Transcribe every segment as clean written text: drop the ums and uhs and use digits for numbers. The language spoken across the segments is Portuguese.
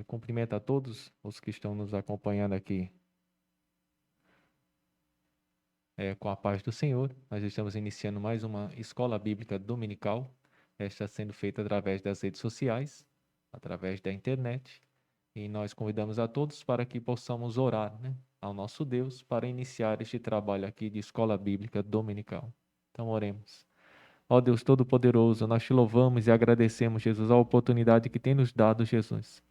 Cumprimento a todos os que estão nos acompanhando aqui, com a paz do Senhor. Nós estamos iniciando mais uma escola bíblica dominical. Esta sendo feita através das redes sociais, através da internet. E nós convidamos a todos para que possamos orar, né, ao nosso Deus para iniciar este trabalho aqui de escola bíblica dominical. Então, oremos. Ó Deus Todo-Poderoso, nós te louvamos e agradecemos, Jesus, a oportunidade que tem nos dado, Jesus,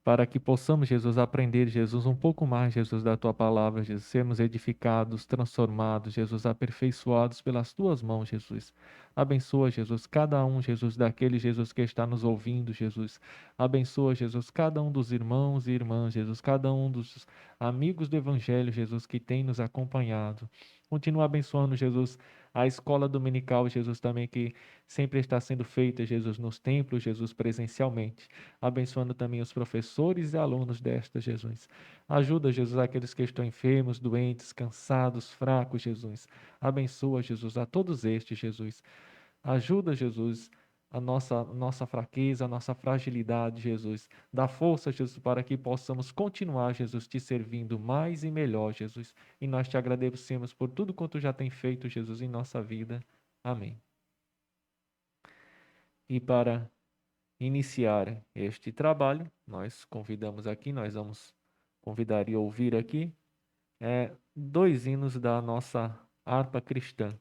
para que possamos, Jesus, aprender, Jesus, um pouco mais, Jesus, da tua palavra, Jesus, sermos edificados, transformados, Jesus, aperfeiçoados pelas tuas mãos, Jesus. Abençoa, Jesus, cada um, Jesus, daquele, Jesus, que está nos ouvindo, Jesus. Abençoa, Jesus, cada um dos irmãos e irmãs, Jesus, cada um dos amigos do Evangelho, Jesus, que tem nos acompanhado. Continua abençoando, Jesus, a escola dominical, Jesus, também que sempre está sendo feita, Jesus, nos templos, Jesus, presencialmente. Abençoando também os professores e alunos desta, Jesus. Ajuda, Jesus, aqueles que estão enfermos, doentes, cansados, fracos, Jesus. Abençoa, Jesus, a todos estes, Jesus. Ajuda, Jesus, a nossa fraqueza, a nossa fragilidade, Jesus. Dá força, Jesus, para que possamos continuar, Jesus, te servindo mais e melhor, Jesus. E nós te agradecemos por tudo quanto já tem feito, Jesus, em nossa vida. Amém. E para iniciar este trabalho, nós convidamos aqui, nós vamos convidar e ouvir aqui, dois hinos da nossa harpa cristã.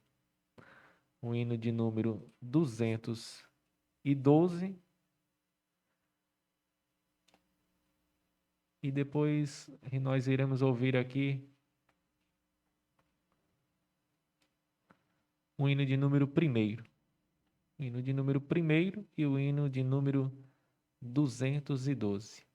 O hino de número 212 e depois nós iremos ouvir aqui o hino de número 1º. O hino de número 1º e o hino de número 212.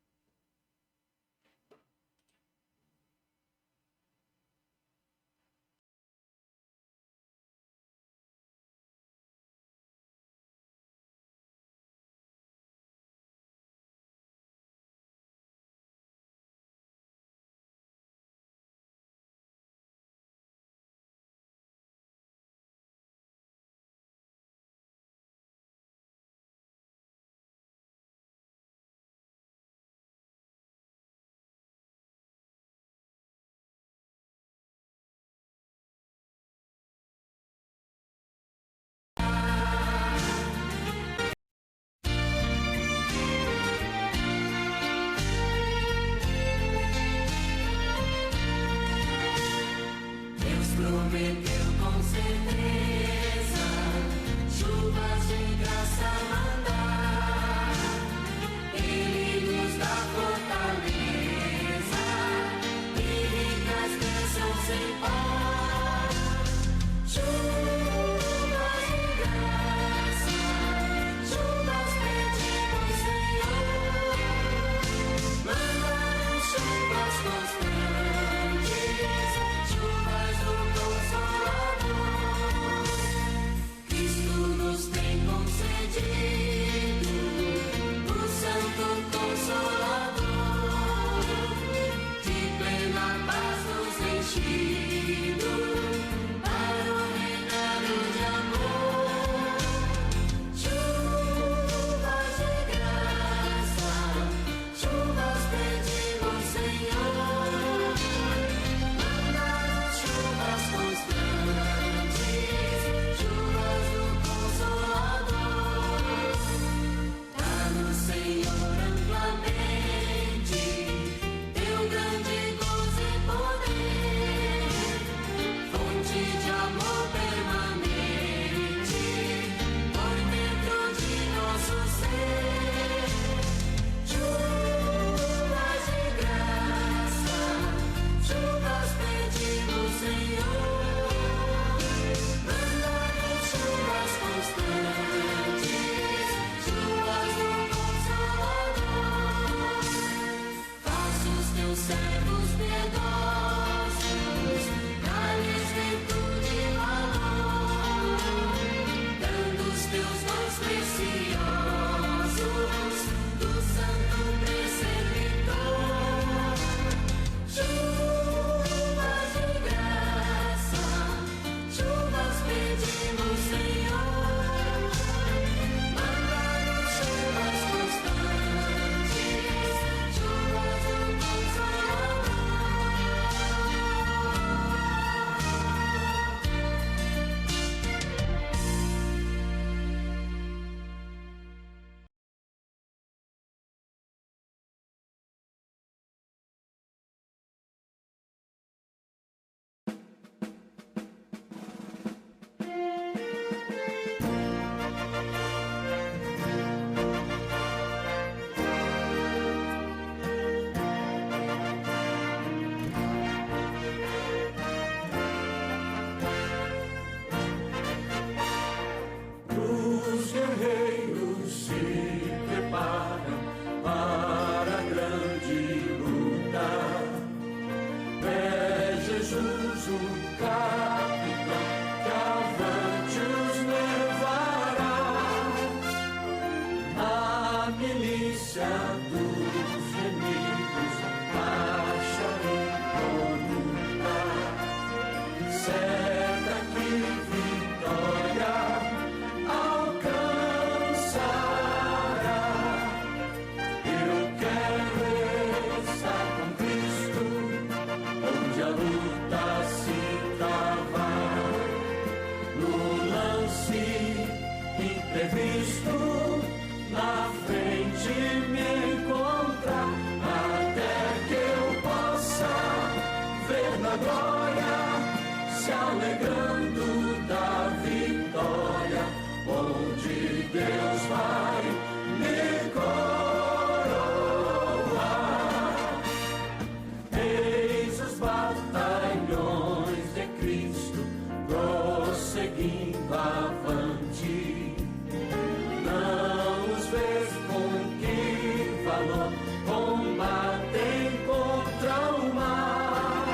valor, combatem contra o mal.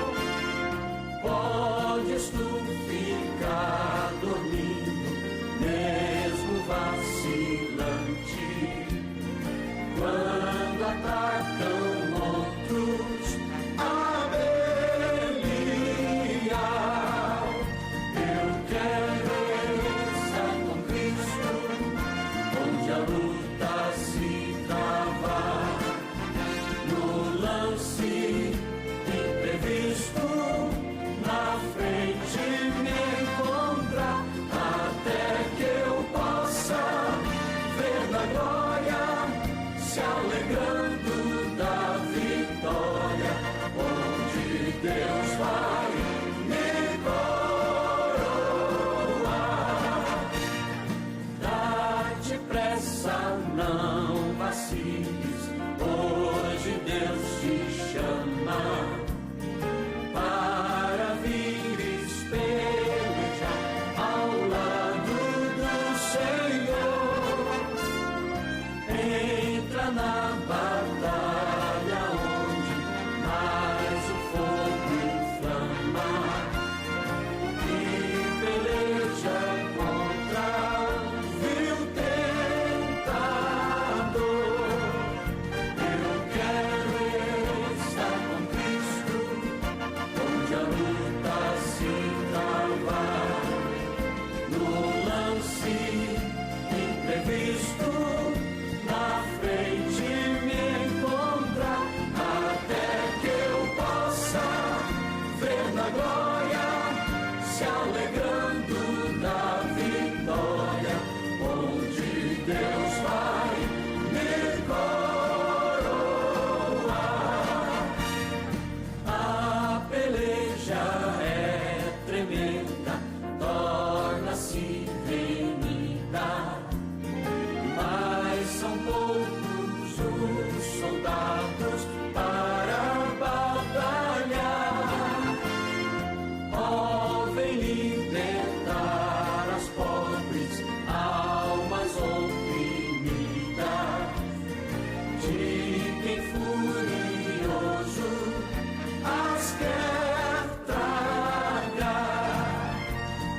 Podes tu ficar dormindo, mesmo vacilante, quando atacam outros a Belial. Eu quero estar com Cristo, onde a luta se trava, no lance imprevisto, na frente me encontrar, até que eu possa ver na glória, se alegrando da vitória, onde Deus vai me coroar. Dá-te pressa, não vaciles, hoje Deus te chama para vires pelejar ao lado do Senhor. Entra na batalha onde mais o fogo inflama e peleja contra o vil tentador. Eu quero estar com Cristo, onde a luta se trava, no lance imprevisto, na frente me encontrar, até que eu possa ver na glória, se alegrando da vitória, onde Deus vai me coroar. A peleja é tremenda, torna-se renhida, mas são poucos os soldados para batalhar. Ó, vem libertar as pobres almas oprimidas, de quem furioso as quer tragar.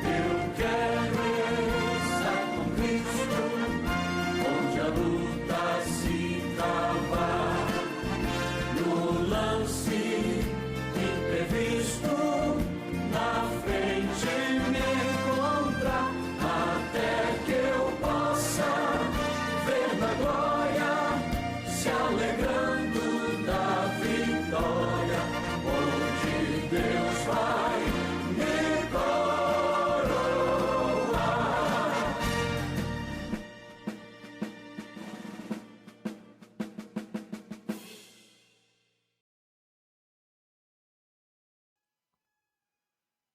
Eu quero estar com Cristo, onde a luta se trava, no lance imprevisto, na frente me encontrar, até que eu possa ver na glória, se alegrando da vitória, onde Deus vai me coroar.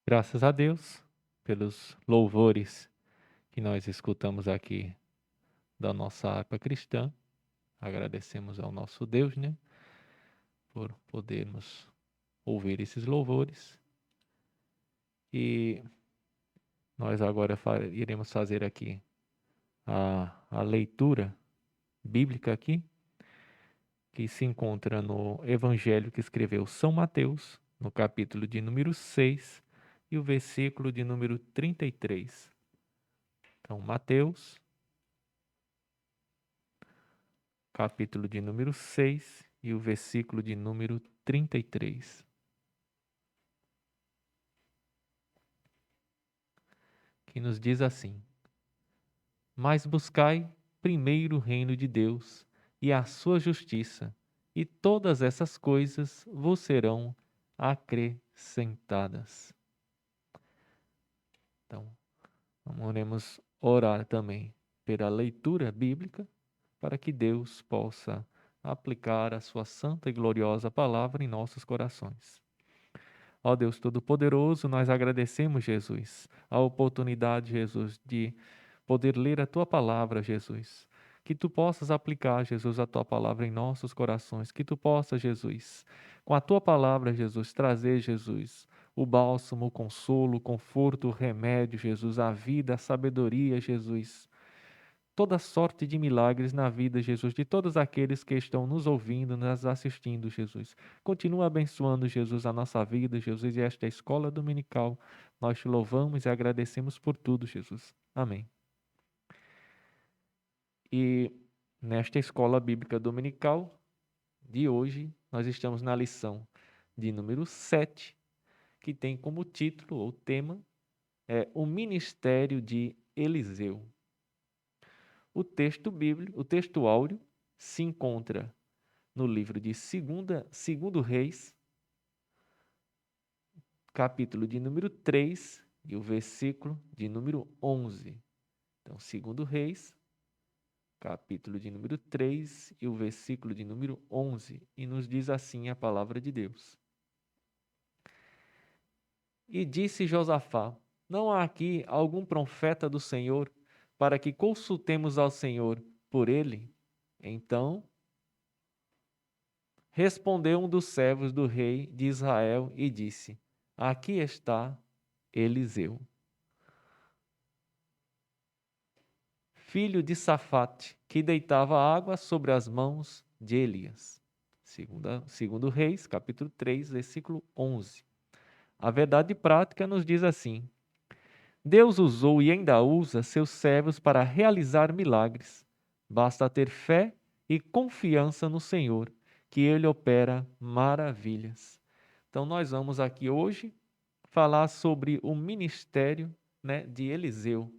Graças a Deus pelos louvores que nós escutamos aqui da nossa harpa cristã. Agradecemos ao nosso Deus, né, por podermos ouvir esses louvores. E nós agora iremos fazer aqui a leitura bíblica aqui, que se encontra no Evangelho que escreveu São Mateus, no capítulo de número 6 e o versículo de número 33. Então, Mateus, capítulo de número 6 e o versículo de número 33. Que nos diz assim: Mas buscai primeiro o reino de Deus e a sua justiça, e todas essas coisas vos serão acrescentadas. Então, vamos orar também pela leitura bíblica, para que Deus possa aplicar a sua santa e gloriosa palavra em nossos corações. Ó Deus Todo-Poderoso, nós agradecemos, Jesus, a oportunidade, Jesus, de poder ler a Tua palavra, Jesus. Que Tu possas aplicar, Jesus, a Tua palavra em nossos corações. Que Tu possas, Jesus, com a Tua palavra, Jesus, trazer, Jesus, o bálsamo, o consolo, o conforto, o remédio, Jesus, a vida, a sabedoria, Jesus. toda sorte de milagres na vida, Jesus, de todos aqueles que estão nos ouvindo, nos assistindo, Jesus. Continua abençoando, Jesus, a nossa vida, Jesus, e esta escola dominical. Nós te louvamos e agradecemos por tudo, Jesus. Amém. E nesta escola bíblica dominical de hoje, nós estamos na lição de número 7, que tem como título ou tema o ministério de Eliseu. O texto bíblico, o texto áureo, se encontra no livro de Segundo Reis, capítulo de número 3 e o versículo de número 11. Então, Segundo Reis, capítulo de número 3 e o versículo de número 11. E nos diz assim a palavra de Deus. E disse Josafá: não há aqui algum profeta do Senhor para que consultemos ao Senhor por ele? Então respondeu um dos servos do rei de Israel e disse: aqui está Eliseu, filho de Safate, que deitava água sobre as mãos de Elias. Segundo Reis, capítulo 3, versículo 11. A verdade prática nos diz assim: Deus usou e ainda usa seus servos para realizar milagres. Basta ter fé e confiança no Senhor, que Ele opera maravilhas. Então, nós vamos aqui hoje falar sobre o ministério, de Eliseu.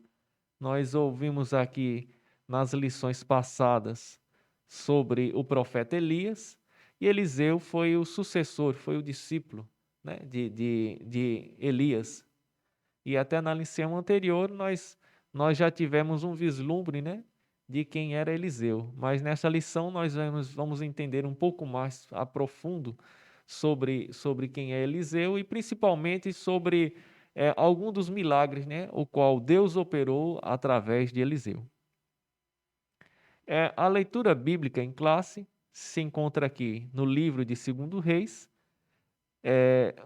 Nós ouvimos aqui nas lições passadas sobre o profeta Elias, e Eliseu foi o sucessor, foi o discípulo, de Elias. E até na lição anterior nós já tivemos um vislumbre, de quem era Eliseu. Mas nessa lição nós vamos entender um pouco mais a profundo sobre quem é Eliseu e principalmente sobre algum dos milagres, o qual Deus operou através de Eliseu. A leitura bíblica em classe se encontra aqui no livro de 2 Reis,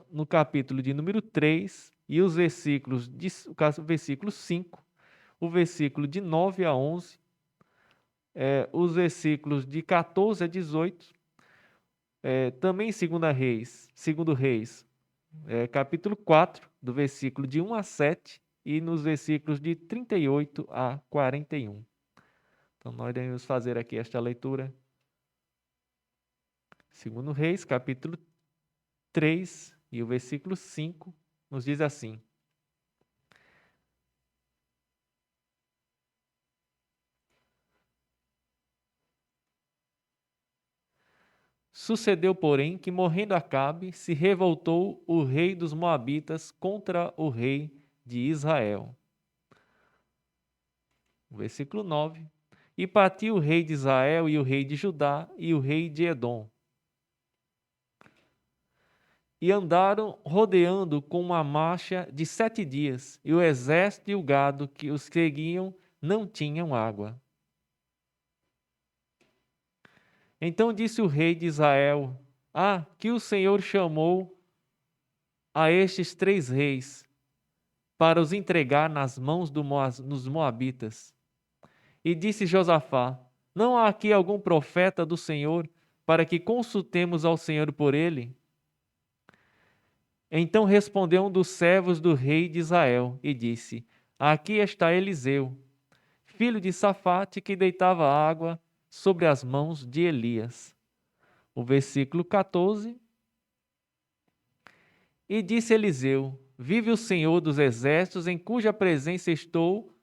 no capítulo de número 3, e os versículos, versículo 5, o versículo de 9 a 11, os versículos de 14 a 18, também 2 Reis, capítulo 4, do versículo de 1 a 7, e nos versículos de 38 a 41. Então, nós devemos fazer aqui esta leitura. 2 Reis, capítulo 3, e o versículo 5, nos diz assim: Sucedeu, porém, que morrendo Acabe, se revoltou o rei dos Moabitas contra o rei de Israel. Versículo 9. E partiu o rei de Israel e o rei de Judá e o rei de Edom. E andaram rodeando com uma marcha de 7 dias, e o exército e o gado que os seguiam não tinham água. Então disse o rei de Israel: que o Senhor chamou a estes 3 reis para os entregar nas mãos dos Moabitas. E disse Josafá: não há aqui algum profeta do Senhor para que consultemos ao Senhor por ele? Então respondeu um dos servos do rei de Israel e disse: aqui está Eliseu, filho de Safate, que deitava água sobre as mãos de Elias. O versículo 14. E disse Eliseu: vive o Senhor dos exércitos, em cuja presença estou,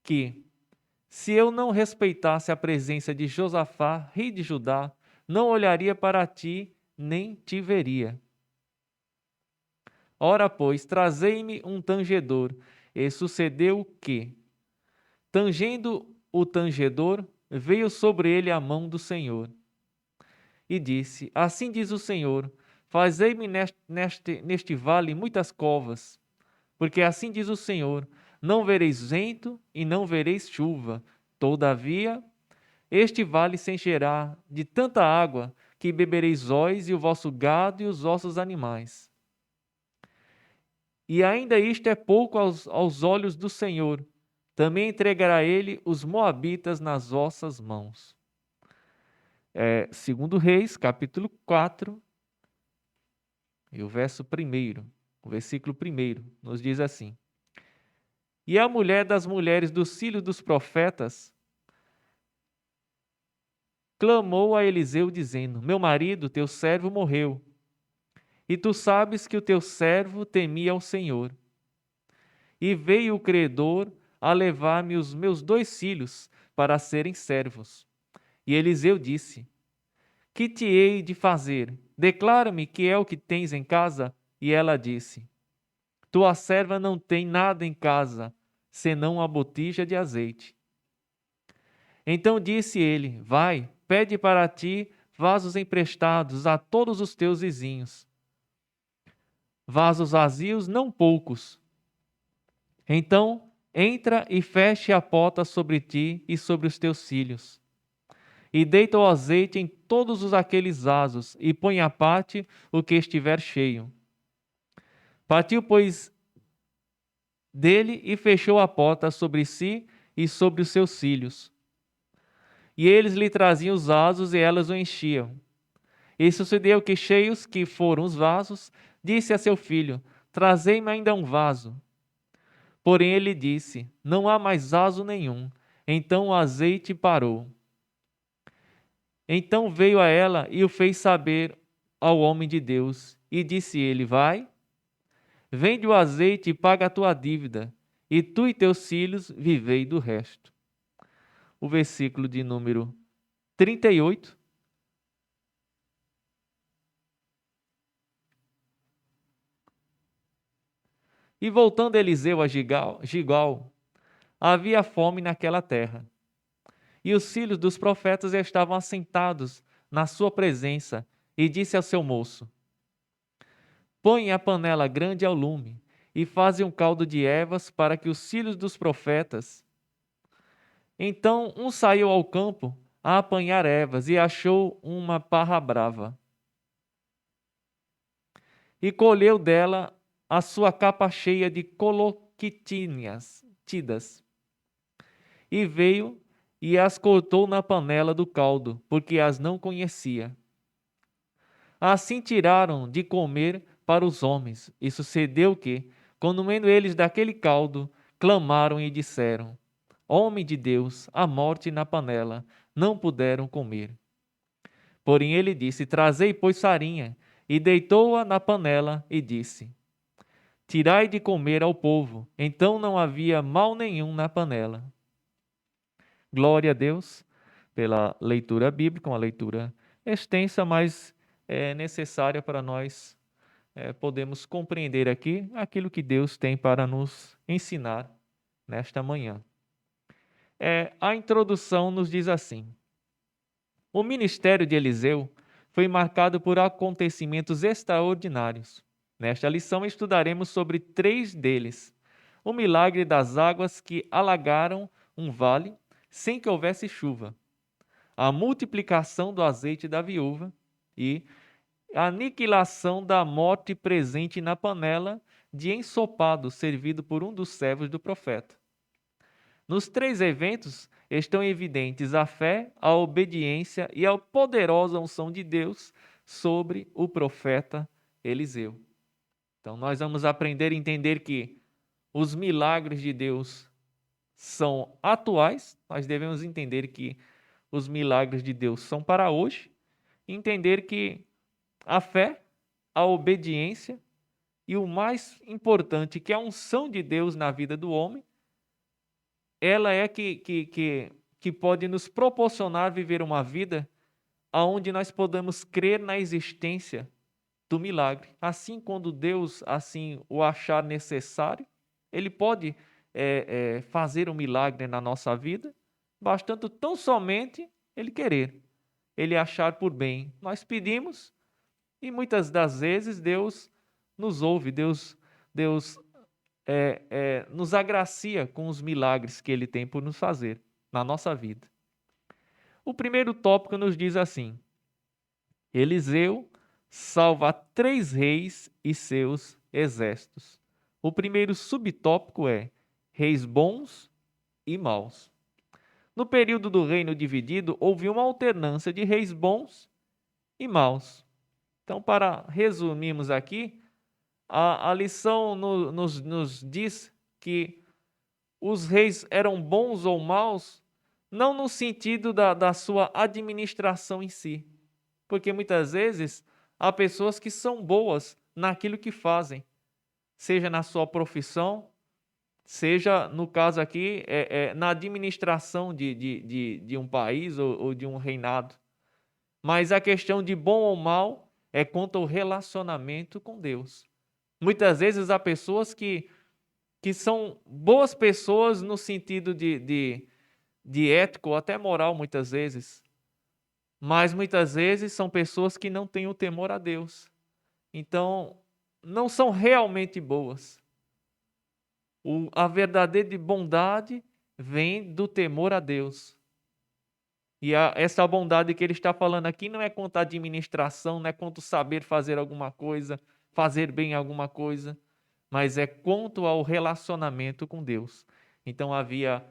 que, se eu não respeitasse a presença de Josafá, rei de Judá, não olharia para ti, nem te veria. Ora, pois, trazei-me um tangedor. E sucedeu que, tangendo o tangedor, veio sobre ele a mão do Senhor. E disse: assim diz o Senhor: fazei-me neste vale muitas covas, porque assim diz o Senhor: não vereis vento e não vereis chuva. Todavia, este vale se encherá de tanta água que bebereis vós e o vosso gado e os vossos animais. E ainda isto é pouco aos olhos do Senhor, Também entregará ele os moabitas nas vossas mãos. Segundo Reis, capítulo 4, e o versículo 1, nos diz assim: E a mulher das mulheres dos filhos dos profetas clamou a Eliseu, dizendo: Meu marido, teu servo, morreu. E tu sabes que o teu servo temia ao Senhor. E veio o credor a levar-me os meus 2 filhos para serem servos. E Eliseu disse: Que te hei de fazer? Declara-me que é o que tens em casa. E ela disse: Tua serva não tem nada em casa, senão a botija de azeite. Então disse ele: Vai, pede para ti vasos emprestados a todos os teus vizinhos. Vasos vazios, não poucos. Então entra e feche a porta sobre ti e sobre os teus filhos. E deita o azeite em todos aqueles vasos, e põe à parte o que estiver cheio. Partiu, pois, dele e fechou a porta sobre si e sobre os seus filhos. E eles lhe traziam os vasos e elas o enchiam. E sucedeu que, cheios que foram os vasos, disse a seu filho: Trazei-me ainda um vaso. Porém ele disse: Não há mais vaso nenhum. Então o azeite parou. Então veio a ela e o fez saber ao homem de Deus. E disse ele: Vai, vende o azeite e paga a tua dívida, e tu e teus filhos vivei do resto. O versículo de número 38. E voltando Eliseu a Gilgal, havia fome naquela terra. E os filhos dos profetas estavam assentados na sua presença, e disse ao seu moço: Põe a panela grande ao lume, e faze um caldo de ervas para que os filhos dos profetas. Então um saiu ao campo a apanhar ervas, e achou uma parra brava. E colheu dela a sua capa cheia de coloquitinhas, tidas. E veio e as cortou na panela do caldo, porque as não conhecia. Assim tiraram de comer para os homens. E sucedeu que, comendo eles daquele caldo, clamaram e disseram: Homem de Deus, a morte na panela. Não puderam comer. Porém ele disse: Trazei, pois, farinha. E deitou-a na panela e disse: Tirai de comer ao povo. Então não havia mal nenhum na panela. Glória a Deus pela leitura bíblica, uma leitura extensa, mas necessária para nós podermos compreender aqui aquilo que Deus tem para nos ensinar nesta manhã. A introdução nos diz assim: o ministério de Eliseu foi marcado por acontecimentos extraordinários. Nesta lição estudaremos sobre 3 deles: o milagre das águas que alagaram um vale sem que houvesse chuva, a multiplicação do azeite da viúva e a aniquilação da morte presente na panela de ensopado servido por um dos servos do profeta. Nos 3 eventos estão evidentes a fé, a obediência e a poderosa unção de Deus sobre o profeta Eliseu. Então nós vamos aprender a entender que os milagres de Deus são atuais, nós devemos entender que os milagres de Deus são para hoje, entender que a fé, a obediência e o mais importante, que é a unção de Deus na vida do homem, ela é que pode nos proporcionar viver uma vida onde nós podemos crer na existência do milagre. Assim, quando Deus assim o achar necessário, Ele pode fazer um milagre na nossa vida, bastando tão somente Ele querer, Ele achar por bem. Nós pedimos e muitas das vezes Deus nos ouve, Deus nos agracia com os milagres que Ele tem por nos fazer na nossa vida. O primeiro tópico nos diz assim: Eliseu salva 3 reis e seus exércitos. O primeiro subtópico é reis bons e maus. No período do reino dividido, houve uma alternância de reis bons e maus. Então, para resumirmos aqui, a lição nos diz que os reis eram bons ou maus, não no sentido da sua administração em si, porque muitas vezes há pessoas que são boas naquilo que fazem, seja na sua profissão, seja, no caso aqui, na administração de um país ou de um reinado. Mas a questão de bom ou mal é quanto ao relacionamento com Deus. Muitas vezes há pessoas que são boas pessoas no sentido de ético ou até moral, muitas vezes. Mas muitas vezes são pessoas que não têm o temor a Deus. Então, não são realmente boas. A verdadeira bondade vem do temor a Deus. E essa bondade que ele está falando aqui não é quanto à administração, não é quanto saber fazer alguma coisa, fazer bem alguma coisa, mas é quanto ao relacionamento com Deus. Então havia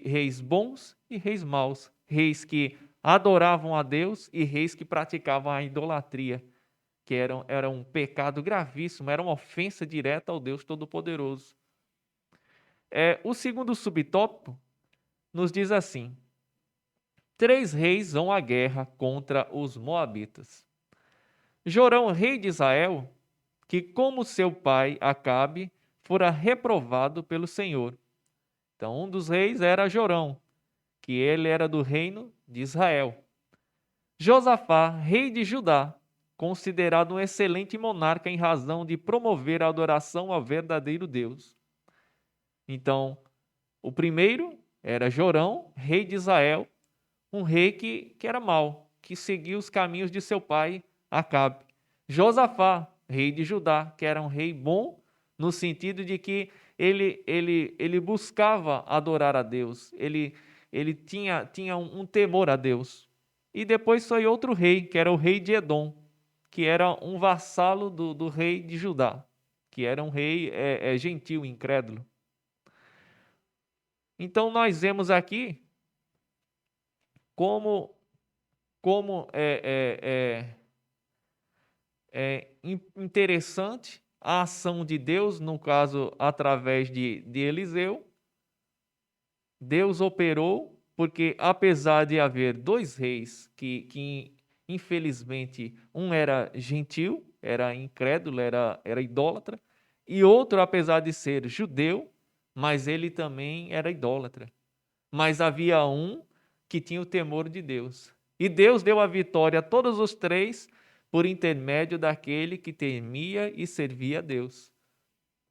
reis bons e reis maus, reis que adoravam a Deus e reis que praticavam a idolatria, que era um pecado gravíssimo, era uma ofensa direta ao Deus Todo-Poderoso. O segundo subtópico nos diz assim: 3 reis vão à guerra contra os moabitas. Jorão, rei de Israel, que como seu pai Acabe, fora reprovado pelo Senhor. Então, um dos reis era Jorão, que ele era do reino de Israel. Josafá, rei de Judá, considerado um excelente monarca em razão de promover a adoração ao verdadeiro Deus. Então, o primeiro era Jorão, rei de Israel, um rei que era mau, que seguia os caminhos de seu pai Acabe. Josafá, rei de Judá, que era um rei bom, no sentido de que ele buscava adorar a Deus, ele tinha um temor a Deus. E depois foi outro rei, que era o rei de Edom, que era um vassalo do rei de Judá, que era um rei gentil, incrédulo. Então nós vemos aqui como é interessante a ação de Deus, no caso, através de Eliseu. Deus operou, porque apesar de haver 2 reis que infelizmente, um era gentil, era incrédulo, era idólatra, e outro, apesar de ser judeu, mas ele também era idólatra. Mas havia um que tinha o temor de Deus. E Deus deu a vitória a todos os 3 por intermédio daquele que temia e servia a Deus.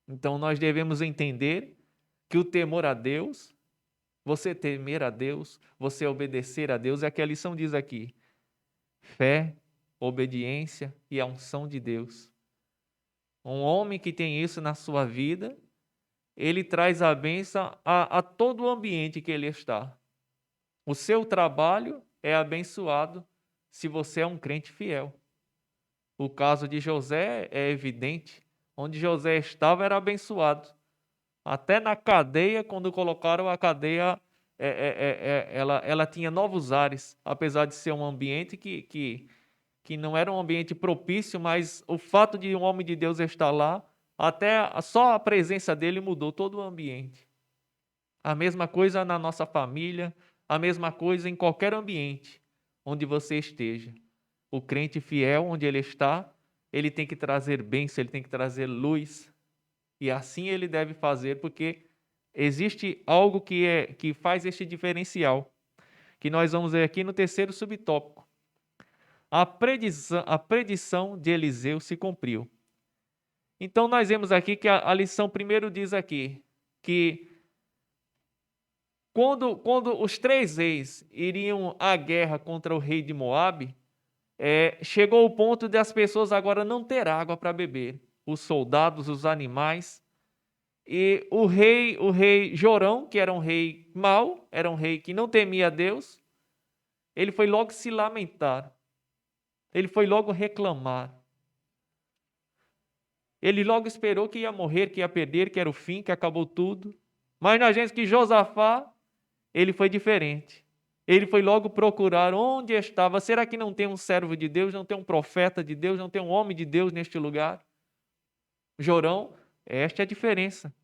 Então nós devemos entender que o temor a Deus, você temer a Deus, você obedecer a Deus, é o que a lição diz aqui: fé, obediência e a unção de Deus. Um homem que tem isso na sua vida, ele traz a bênção a todo o ambiente que ele está. O seu trabalho é abençoado se você é um crente fiel. O caso de José é evidente. Onde José estava era abençoado. Até na cadeia, quando colocaram a cadeia, ela tinha novos ares, apesar de ser um ambiente que não era um ambiente propício, mas o fato de um homem de Deus estar lá, até só a presença dele mudou todo o ambiente. A mesma coisa na nossa família, a mesma coisa em qualquer ambiente onde você esteja. O crente fiel, onde ele está, ele tem que trazer bênção, ele tem que trazer luz. E assim ele deve fazer, porque existe algo que faz este diferencial, que nós vamos ver aqui no terceiro subtópico. A predição de Eliseu se cumpriu. Então nós vemos aqui que a lição primeiro diz aqui, que quando os 3 reis iriam à guerra contra o rei de Moabe, chegou o ponto de as pessoas agora não ter água para beber. Os soldados, os animais. E o rei Jorão, que era um rei mau, era um rei que não temia a Deus, ele foi logo se lamentar. Ele foi logo reclamar. Ele logo esperou que ia morrer, que ia perder, que era o fim, que acabou tudo. Mas nós vemos que Josafá, ele foi diferente. Ele foi logo procurar onde estava. Será que não tem um servo de Deus, não tem um profeta de Deus, não tem um homem de Deus neste lugar? Jorão, esta é a diferença.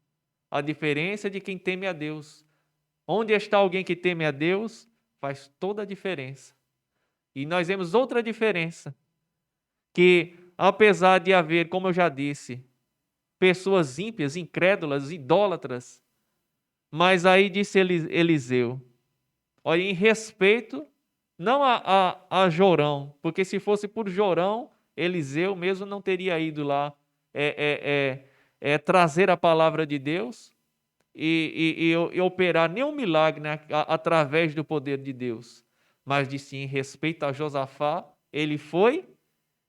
A diferença de quem teme a Deus. Onde está alguém que teme a Deus, faz toda a diferença. E nós vemos outra diferença, que apesar de haver, como eu já disse, pessoas ímpias, incrédulas, idólatras, mas aí disse Eliseu, olha, em respeito, não a Jorão, porque se fosse por Jorão, Eliseu mesmo não teria ido lá trazer a palavra de Deus e operar nenhum milagre, né, através do poder de Deus. Mas disse em respeito a Josafá, ele foi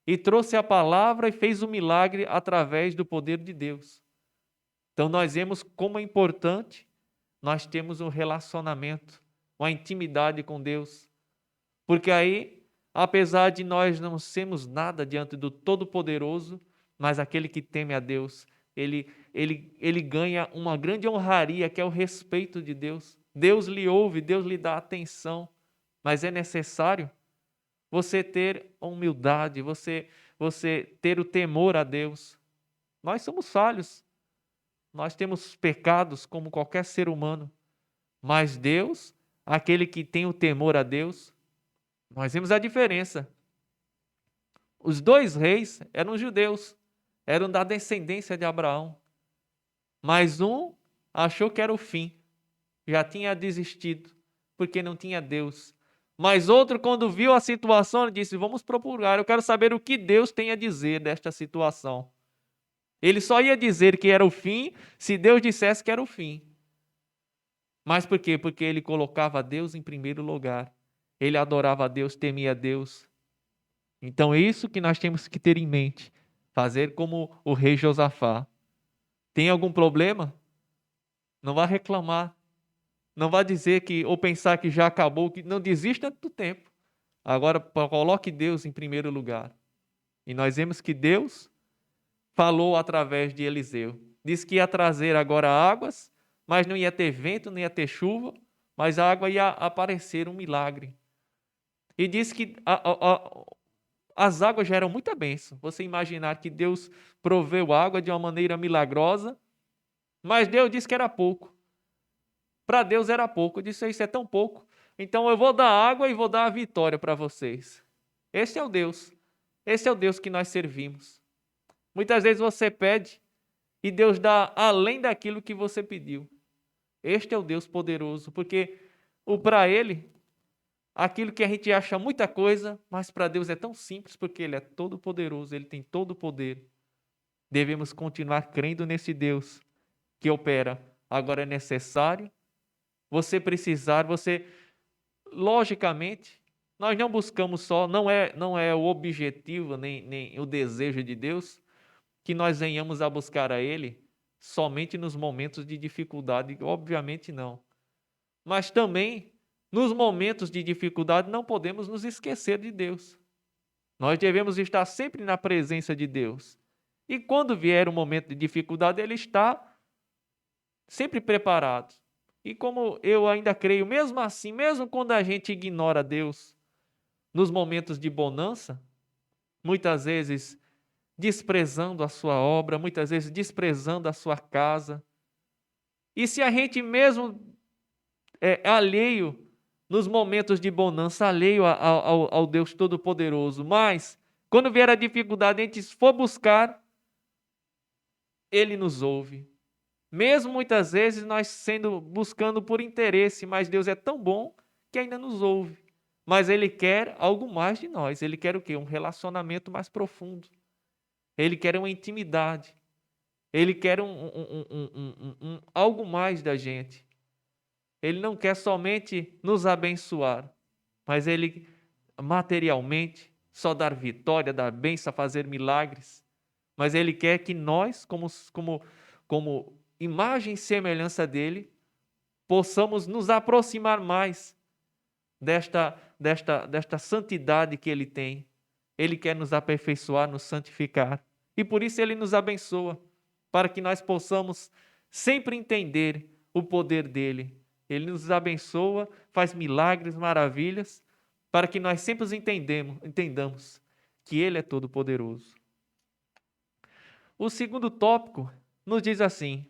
e trouxe a palavra e fez o milagre através do poder de Deus. Então nós vemos como é importante nós termos um relacionamento, uma intimidade com Deus. Porque aí, apesar de nós não sermos nada diante do Todo-Poderoso, mas aquele que teme a Deus, ele ganha uma grande honraria, que é o respeito de Deus. Deus lhe ouve, Deus lhe dá atenção, mas é necessário você ter humildade, você ter o temor a Deus. Nós somos falhos, nós temos pecados como qualquer ser humano, mas Deus, aquele que tem o temor a Deus, nós vemos a diferença. Os dois reis eram judeus, eram da descendência de Abraão, mas um achou que era o fim, já tinha desistido, porque não tinha Deus. Mas outro, quando viu a situação, disse, vamos procurar, eu quero saber o que Deus tem a dizer desta situação. Ele só ia dizer que era o fim, se Deus dissesse que era o fim. Mas por quê? Porque ele colocava Deus em primeiro lugar. Ele adorava a Deus, temia a Deus. Então é isso que nós temos que ter em mente. Fazer como o rei Josafá. Tem algum problema? Não vá reclamar. Não vá dizer que, ou pensar que já acabou, que não desista do tempo. Agora coloque Deus em primeiro lugar. E nós vemos que Deus falou através de Eliseu. Disse que ia trazer agora águas, mas não ia ter vento, não ia ter chuva, mas a água ia aparecer um milagre. E disse que as águas já eram muita bênção. Você imaginar que Deus proveu água de uma maneira milagrosa, mas Deus disse que era pouco. Para Deus era pouco. Eu disse, isso é tão pouco. Então eu vou dar água e vou dar a vitória para vocês. Esse é o Deus. Esse é o Deus que nós servimos. Muitas vezes você pede e Deus dá além daquilo que você pediu. Este é o Deus poderoso, porque para Ele, aquilo que a gente acha muita coisa, mas para Deus é tão simples, porque Ele é todo poderoso, Ele tem todo o poder. Devemos continuar crendo nesse Deus que opera. Agora é necessário você precisar, logicamente, nós não buscamos só, não é o objetivo nem o desejo de Deus que nós venhamos a buscar a Ele somente nos momentos de dificuldade, obviamente não. Mas também, nos momentos de dificuldade, não podemos nos esquecer de Deus. Nós devemos estar sempre na presença de Deus. E quando vier um momento de dificuldade, Ele está sempre preparado. E como eu ainda creio, mesmo assim, mesmo quando a gente ignora Deus, nos momentos de bonança, muitas vezes desprezando a sua obra, muitas vezes desprezando a sua casa. E se a gente mesmo é alheio nos momentos de bonança, alheio ao Deus Todo-Poderoso, mas quando vier a dificuldade, a gente for buscar, Ele nos ouve. Mesmo muitas vezes nós buscando por interesse, mas Deus é tão bom que ainda nos ouve. Mas Ele quer algo mais de nós. Ele quer o quê? Um relacionamento mais profundo. Ele quer uma intimidade. Ele quer algo mais da gente. Ele não quer somente nos abençoar, mas Ele materialmente só dar vitória, dar bênção, fazer milagres. Mas Ele quer que nós, como imagem e semelhança dEle, possamos nos aproximar mais desta santidade que Ele tem. Ele quer nos aperfeiçoar, nos santificar. E por isso Ele nos abençoa, para que nós possamos sempre entender o poder dele. Ele nos abençoa, faz milagres, maravilhas, para que nós sempre entendamos que ele é todo-poderoso. O segundo tópico nos diz assim: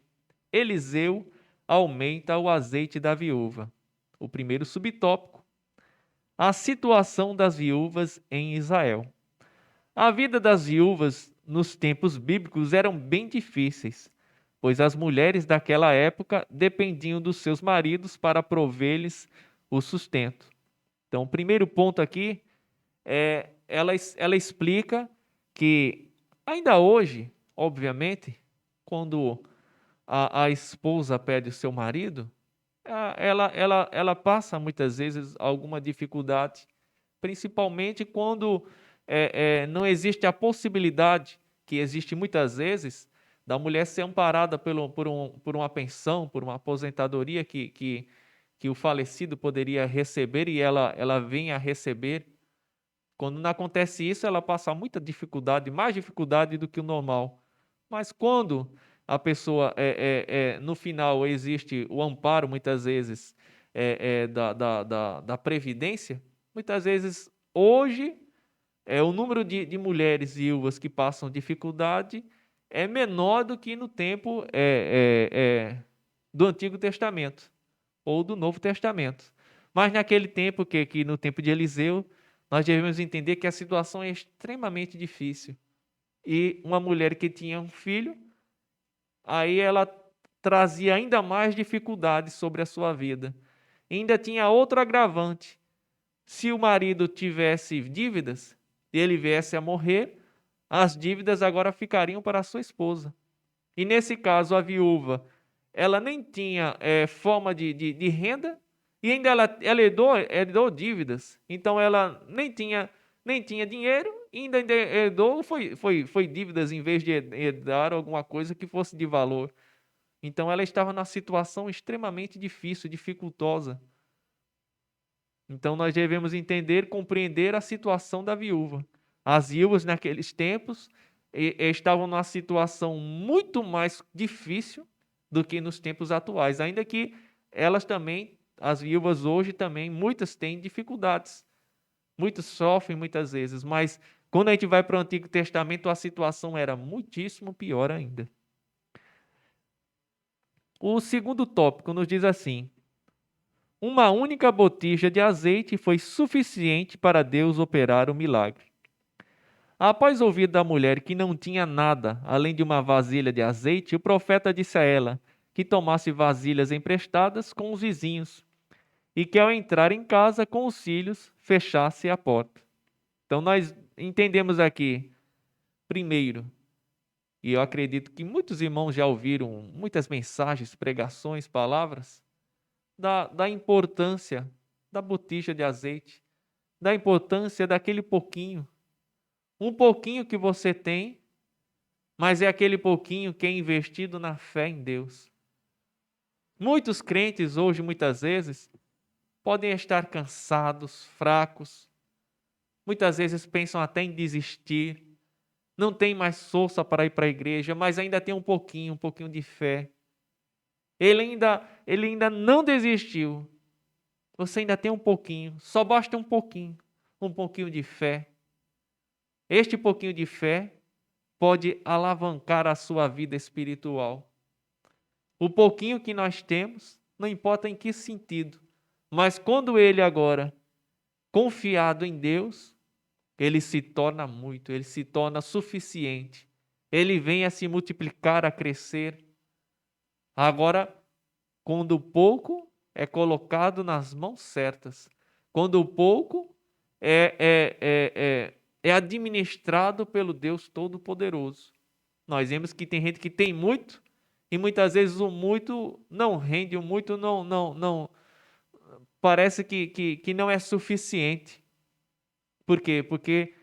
Eliseu aumenta o azeite da viúva. O primeiro subtópico: a situação das viúvas em Israel. A vida das viúvas nos tempos bíblicos eram bem difíceis, pois as mulheres daquela época dependiam dos seus maridos para prover-lhes o sustento. Então, o primeiro ponto aqui é ela explica que ainda hoje, obviamente, quando a esposa pede o seu marido, ela passa muitas vezes alguma dificuldade, principalmente quando não existe a possibilidade, que existe muitas vezes, da mulher ser amparada por uma pensão, por uma aposentadoria que o falecido poderia receber e ela vem a receber. Quando não acontece isso, ela passa muita dificuldade, mais dificuldade do que o normal. Mas quando a pessoa, no final, existe o amparo, muitas vezes, da Previdência, muitas vezes, hoje, o número de mulheres viúvas que passam dificuldade é menor do que no tempo do Antigo Testamento ou do Novo Testamento. Mas naquele tempo, que no tempo de Eliseu, nós devemos entender que a situação é extremamente difícil. E uma mulher que tinha um filho, aí ela trazia ainda mais dificuldades sobre a sua vida. E ainda tinha outro agravante. Se o marido tivesse dívidas e ele viesse a morrer, as dívidas agora ficariam para a sua esposa. E nesse caso, a viúva, ela nem tinha forma de renda, e ainda ela herdou dívidas. Então ela nem tinha dinheiro, e ainda herdou foi dívidas em vez de herdar alguma coisa que fosse de valor. Então ela estava numa situação extremamente difícil, dificultosa. Então nós devemos entender, compreender a situação da viúva. As viúvas naqueles tempos estavam numa situação muito mais difícil do que nos tempos atuais, ainda que elas também, as viúvas hoje também, muitas têm dificuldades, muitos sofrem muitas vezes, mas quando a gente vai para o Antigo Testamento, a situação era muitíssimo pior ainda. O segundo tópico nos diz assim: uma única botija de azeite foi suficiente para Deus operar o milagre. Após ouvir da mulher que não tinha nada além de uma vasilha de azeite, o profeta disse a ela que tomasse vasilhas emprestadas com os vizinhos e que ao entrar em casa com os filhos, fechasse a porta. Então nós entendemos aqui, primeiro, e eu acredito que muitos irmãos já ouviram muitas mensagens, pregações, palavras, da importância da botija de azeite, da importância daquele pouquinho. Um pouquinho que você tem, mas é aquele pouquinho que é investido na fé em Deus. Muitos crentes hoje, muitas vezes, podem estar cansados, fracos, muitas vezes pensam até em desistir, não tem mais força para ir para a igreja, mas ainda tem um pouquinho de fé. Ele ainda não desistiu. Você ainda tem um pouquinho, só basta um pouquinho de fé. Este pouquinho de fé pode alavancar a sua vida espiritual. O pouquinho que nós temos, não importa em que sentido, mas quando ele agora, confiado em Deus, ele se torna muito, ele se torna suficiente. Ele vem a se multiplicar, a crescer. Agora, quando o pouco é colocado nas mãos certas, quando o pouco é administrado pelo Deus Todo-Poderoso. Nós vemos que tem gente que tem muito e muitas vezes o muito não rende, o muito não parece que não é suficiente. Por quê? Porque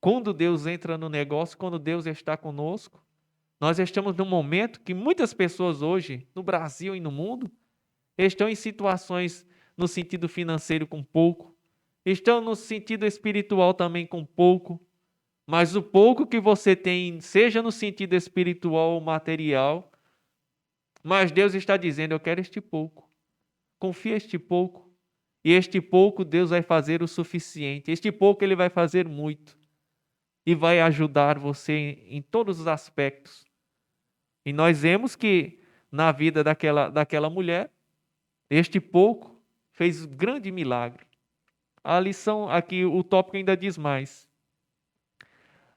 quando Deus entra no negócio, quando Deus está conosco, nós estamos num momento que muitas pessoas hoje, no Brasil e no mundo, estão em situações no sentido financeiro com pouco, estão no sentido espiritual também com pouco, mas o pouco que você tem, seja no sentido espiritual ou material, Mas Deus está dizendo, eu quero este pouco. Confia este pouco. E este pouco Deus vai fazer o suficiente. Este pouco Ele vai fazer muito. E vai ajudar você em todos os aspectos. E nós vemos que na vida daquela mulher, este pouco fez grande milagre. A lição aqui, o tópico ainda diz mais.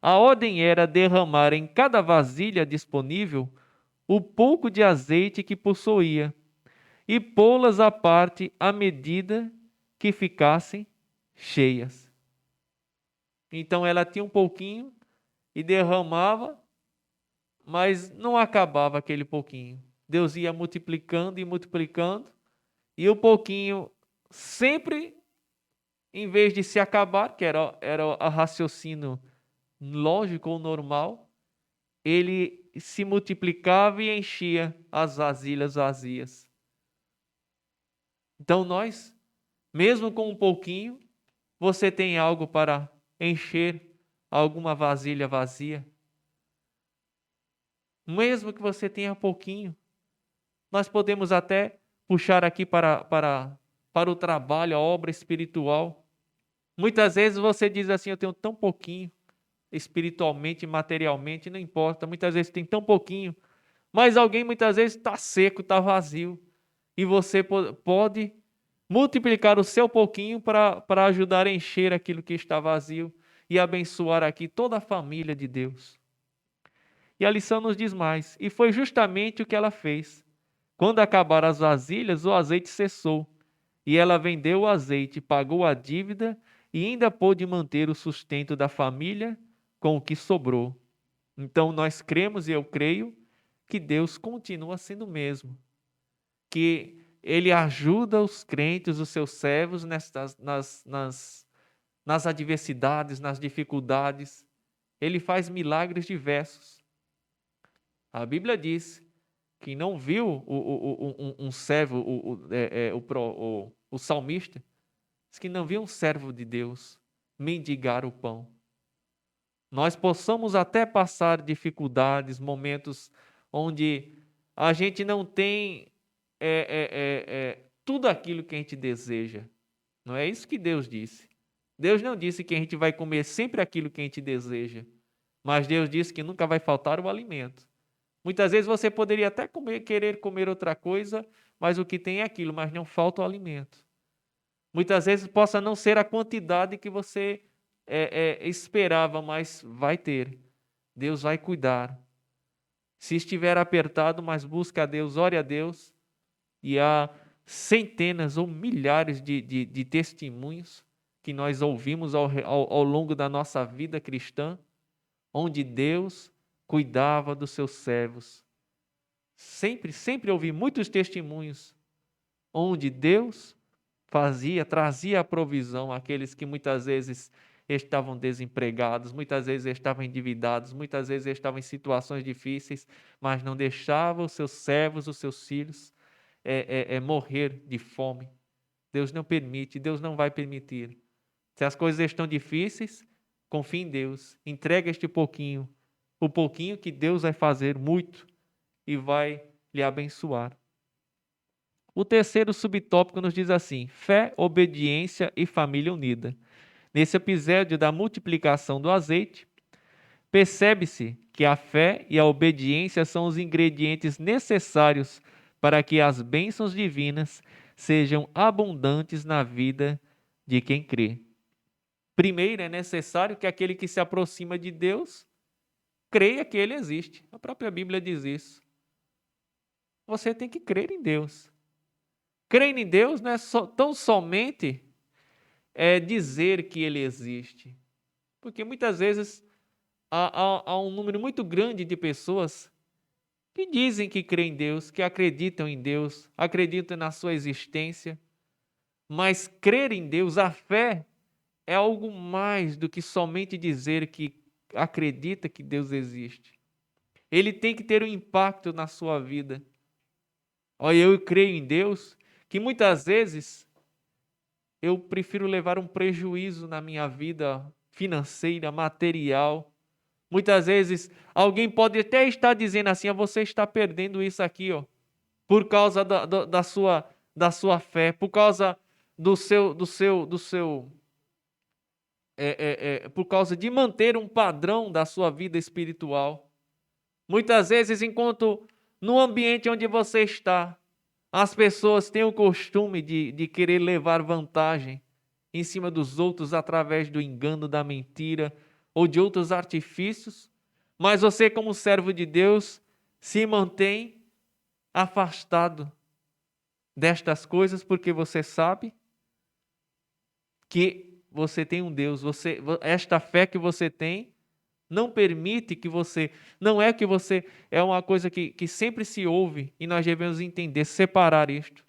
A ordem era derramar em cada vasilha disponível o pouco de azeite que possuía e pô-las à parte à medida que ficassem cheias. Então ela tinha um pouquinho e derramava, mas não acabava aquele pouquinho. Deus ia multiplicando e multiplicando, e o pouquinho sempre, em vez de se acabar, que era a raciocínio lógico ou normal, ele se multiplicava e enchia as vasilhas vazias. Então nós, mesmo com um pouquinho, você tem algo para encher alguma vasilha vazia. Mesmo que você tenha pouquinho, nós podemos até puxar aqui para o trabalho, a obra espiritual. Muitas vezes você diz assim, eu tenho tão pouquinho, espiritualmente, materialmente, não importa. Muitas vezes tem tão pouquinho, mas alguém muitas vezes está seco, está vazio. E você pode multiplicar o seu pouquinho para ajudar a encher aquilo que está vazio e abençoar aqui toda a família de Deus. E a lição nos diz mais, e foi justamente o que ela fez. Quando acabaram as vasilhas, o azeite cessou, e ela vendeu o azeite, pagou a dívida e ainda pôde manter o sustento da família com o que sobrou. Então nós cremos, e eu creio, que Deus continua sendo o mesmo, que Ele ajuda os crentes, os seus servos, nas adversidades, nas dificuldades. Ele faz milagres diversos. A Bíblia diz que não viu um servo, o salmista, diz que não viu um servo de Deus mendigar o pão. Nós possamos até passar dificuldades, momentos onde a gente não tem tudo aquilo que a gente deseja. Não é isso que Deus disse. Deus não disse que a gente vai comer sempre aquilo que a gente deseja, mas Deus disse que nunca vai faltar o alimento. Muitas vezes você poderia até querer comer outra coisa, mas o que tem é aquilo, mas não falta o alimento. Muitas vezes possa não ser a quantidade que você esperava, mas vai ter. Deus vai cuidar. Se estiver apertado, mas busque a Deus, ore a Deus, e há centenas ou milhares de testemunhos que nós ouvimos ao longo da nossa vida cristã, onde Deus cuidava dos seus servos. Sempre ouvi muitos testemunhos onde Deus trazia a provisão àqueles que muitas vezes estavam desempregados, muitas vezes estavam endividados, muitas vezes estavam em situações difíceis, mas não deixava os seus servos, os seus filhos morrer de fome. Deus não permite, Deus não vai permitir. Se as coisas estão difíceis, confie em Deus, entrega este pouquinho, o pouquinho que Deus vai fazer muito e vai lhe abençoar. O terceiro subtópico nos diz assim: fé, obediência e família unida. Nesse episódio da multiplicação do azeite, percebe-se que a fé e a obediência são os ingredientes necessários para que as bênçãos divinas sejam abundantes na vida de quem crê. Primeiro, é necessário que aquele que se aproxima de Deus creia que Ele existe. A própria Bíblia diz isso. Você tem que crer em Deus. Crer em Deus não é tão somente dizer que Ele existe. Porque muitas vezes há um número muito grande de pessoas que dizem que creem em Deus, que acreditam em Deus, acreditam na sua existência. Mas crer em Deus, a fé, é algo mais do que somente dizer que acredita que Deus existe. Ele tem que ter um impacto na sua vida. Olha, eu creio em Deus, que muitas vezes eu prefiro levar um prejuízo na minha vida financeira, material. Muitas vezes alguém pode até estar dizendo assim, você está perdendo isso aqui, ó. por causa da sua fé, por causa por causa de manter um padrão da sua vida espiritual. Muitas vezes, enquanto no ambiente onde você está, as pessoas têm o costume de querer levar vantagem em cima dos outros através do engano, da mentira ou de outros artifícios, mas você, como servo de Deus, se mantém afastado destas coisas porque você sabe que você tem um Deus, esta fé que você tem não permite que você, não é que você, é uma coisa que sempre se ouve e nós devemos entender, separar isto.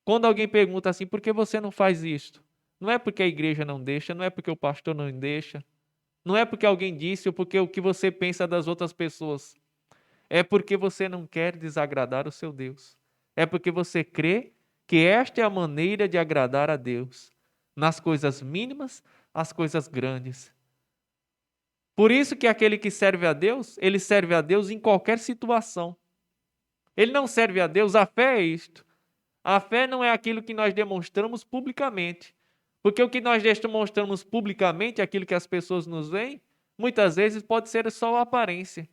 Quando alguém pergunta assim, por que você não faz isto? Não é porque a igreja não deixa, não é porque o pastor não deixa, não é porque alguém disse ou porque o que você pensa das outras pessoas. É porque você não quer desagradar o seu Deus. É porque você crê que esta é a maneira de agradar a Deus. Nas coisas mínimas, as coisas grandes. Por isso que aquele que serve a Deus, ele serve a Deus em qualquer situação. Ele não serve a Deus, a fé é isto. A fé não é aquilo que nós demonstramos publicamente. Porque o que nós demonstramos publicamente, aquilo que as pessoas nos veem, muitas vezes pode ser só a aparência.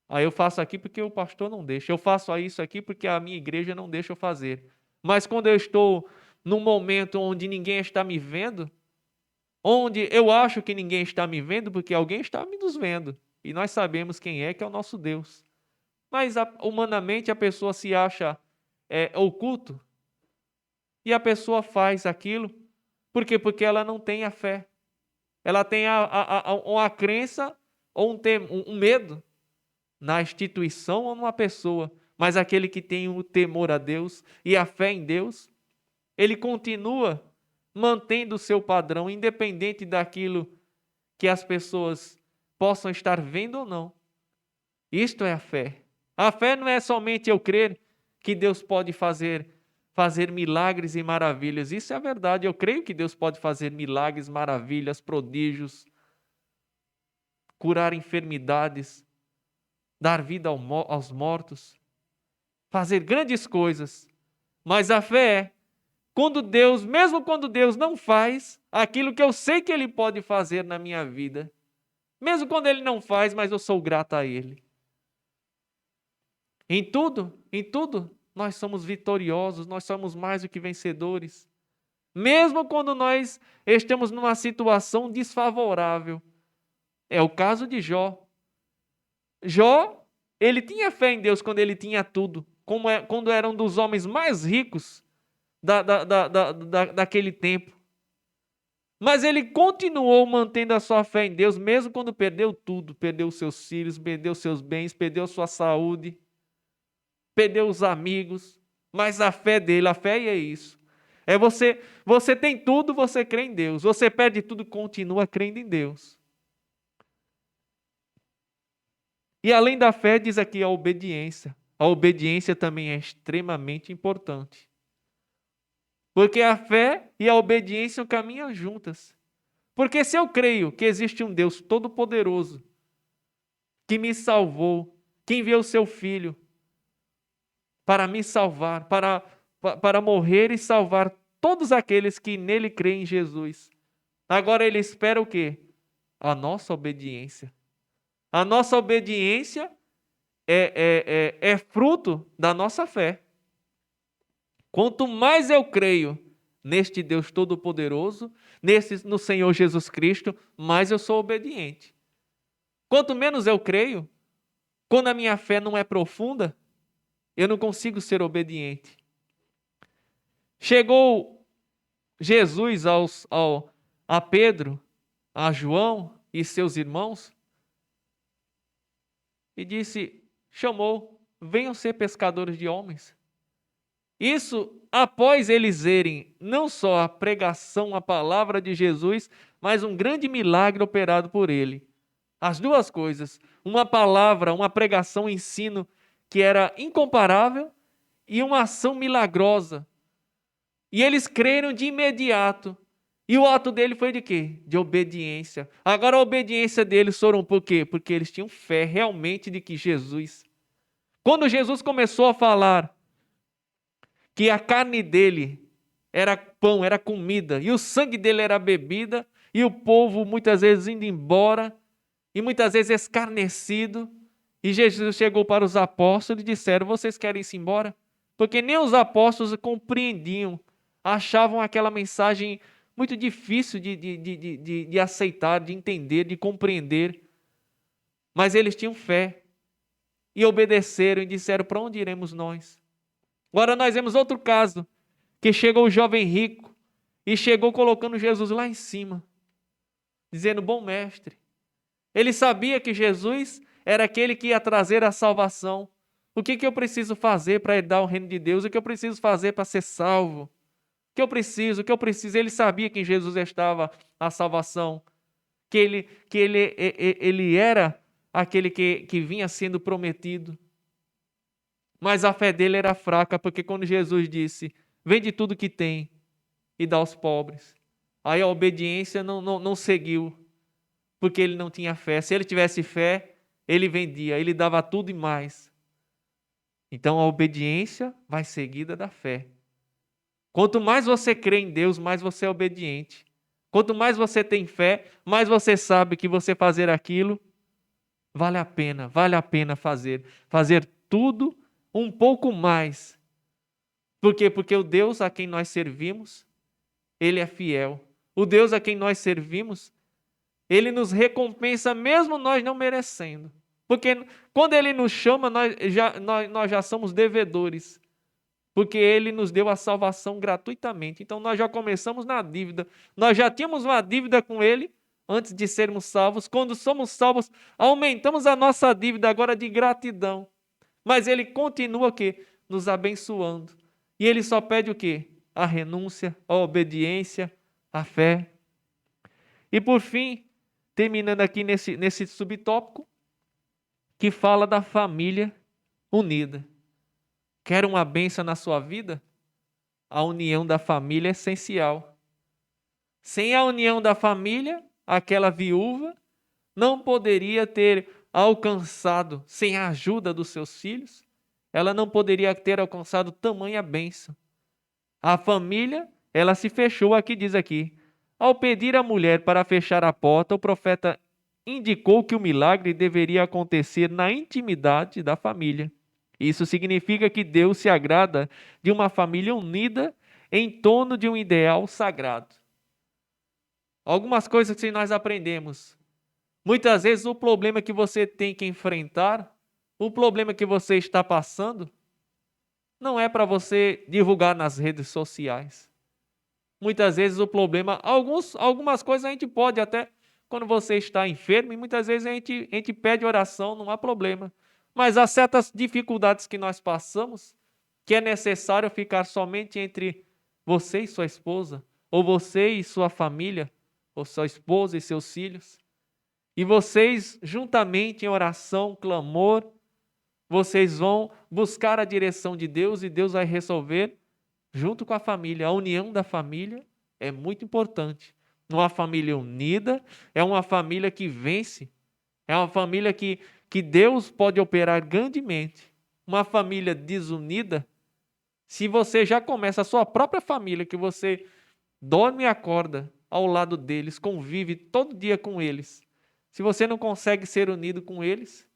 Aí eu faço aqui porque o pastor não deixa. Eu faço isso aqui porque a minha igreja não deixa eu fazer. Mas quando eu estou num momento onde ninguém está me vendo, onde eu acho que ninguém está me vendo, porque alguém está nos vendo. E nós sabemos quem é, que é o nosso Deus. Mas humanamente a pessoa se acha oculto. E a pessoa faz aquilo. Por quê? Porque ela não tem a fé. Ela tem uma crença ou um medo na instituição ou numa pessoa. Mas aquele que tem o temor a Deus e a fé em Deus, ele continua mantendo o seu padrão, independente daquilo que as pessoas possam estar vendo ou não. Isto é a fé. A fé não é somente eu crer que Deus pode fazer milagres e maravilhas. Isso é a verdade. Eu creio que Deus pode fazer milagres, maravilhas, prodígios, curar enfermidades, dar vida aos mortos, fazer grandes coisas. Mas a fé é mesmo quando Deus não faz aquilo que eu sei que Ele pode fazer na minha vida, mesmo quando Ele não faz, mas eu sou grato a Ele. Em tudo, nós somos vitoriosos, nós somos mais do que vencedores. Mesmo quando nós estamos numa situação desfavorável. É o caso de Jó. Jó, ele tinha fé em Deus quando ele tinha tudo, quando era um dos homens mais ricos daquele tempo. Mas ele continuou mantendo a sua fé em Deus, mesmo quando perdeu tudo. Perdeu os seus filhos, perdeu os seus bens, perdeu a sua saúde, perdeu os amigos. Mas a fé dele, a fé é isso. É você tem tudo, você crê em Deus. Você perde tudo, continua crendo em Deus. E além da fé, diz aqui a obediência. A obediência também é extremamente importante. Porque a fé e a obediência caminham juntas. Porque se eu creio que existe um Deus todo-poderoso, que me salvou, que enviou o seu Filho para me salvar, para morrer e salvar todos aqueles que nele creem em Jesus. Agora ele espera o quê? A nossa obediência. A nossa obediência é fruto da nossa fé. Quanto mais eu creio neste Deus Todo-Poderoso, no Senhor Jesus Cristo, mais eu sou obediente. Quanto menos eu creio, quando a minha fé não é profunda, eu não consigo ser obediente. Chegou Jesus a Pedro, a João e seus irmãos e chamou, venham ser pescadores de homens. Isso após eles verem não só a pregação, a palavra de Jesus, mas um grande milagre operado por ele. As duas coisas, uma palavra, uma pregação, um ensino que era incomparável e uma ação milagrosa. E eles creram de imediato. E o ato dele foi de quê? De obediência. Agora a obediência deles foram por quê? Porque eles tinham fé realmente de que Jesus Quando Jesus começou a falar que a carne dele era pão, era comida, e o sangue dele era bebida, e o povo muitas vezes indo embora, e muitas vezes escarnecido, e Jesus chegou para os apóstolos e disseram: vocês querem ir embora? Porque nem os apóstolos compreendiam, achavam aquela mensagem muito difícil de aceitar, de entender, de compreender. Mas eles tinham fé e obedeceram e disseram: para onde iremos nós? Agora nós vemos outro caso, que chegou o jovem rico e chegou colocando Jesus lá em cima, dizendo: bom mestre. Ele sabia que Jesus era aquele que ia trazer a salvação. O que eu preciso fazer para herdar o reino de Deus? O que eu preciso fazer para ser salvo? O que eu preciso? Ele sabia que em Jesus estava a salvação, que ele era aquele que vinha sendo prometido. Mas a fé dele era fraca, porque quando Jesus disse: vende tudo que tem e dá aos pobres, aí a obediência não seguiu, porque ele não tinha fé. Se ele tivesse fé, ele vendia, ele dava tudo e mais. Então a obediência vai seguida da fé. Quanto mais você crê em Deus, mais você é obediente. Quanto mais você tem fé, mais você sabe que você fazer aquilo vale a pena fazer tudo um pouco mais. Por quê? Porque o Deus a quem nós servimos, Ele é fiel. O Deus a quem nós servimos, Ele nos recompensa mesmo nós não merecendo. Porque quando Ele nos chama, nós já somos devedores. Porque Ele nos deu a salvação gratuitamente. Então nós já começamos na dívida. Nós já tínhamos uma dívida com Ele antes de sermos salvos. Quando somos salvos, aumentamos a nossa dívida agora de gratidão. Mas Ele continua o quê? Nos abençoando. E Ele só pede o quê? A renúncia, a obediência, a fé. E por fim, terminando aqui nesse subtópico, que fala da família unida. Quer uma bênção na sua vida? A união da família é essencial. Sem a união da família, aquela viúva não poderia ter alcançado, sem a ajuda dos seus filhos, ela não poderia ter alcançado tamanha bênção. A família, ela se fechou, aqui diz aqui. Ao pedir à mulher para fechar a porta, o profeta indicou que o milagre deveria acontecer na intimidade da família. Isso significa que Deus se agrada de uma família unida em torno de um ideal sagrado. Algumas coisas que nós aprendemos. Muitas vezes o problema que você tem que enfrentar, o problema que você está passando, não é para você divulgar nas redes sociais. Muitas vezes o problema, algumas coisas a gente pode até, quando você está enfermo, e muitas vezes a gente pede oração, não há problema. Mas há certas dificuldades que nós passamos, que é necessário ficar somente entre você e sua esposa, ou você e sua família, ou sua esposa e seus filhos. E vocês, juntamente em oração, clamor, vocês vão buscar a direção de Deus e Deus vai resolver junto com a família. A união da família é muito importante. Uma família unida é uma família que vence. É uma família que Deus pode operar grandemente. Uma família desunida, se você já começa a sua própria família, que você dorme e acorda ao lado deles, convive todo dia com eles. Se você não consegue ser unido com eles,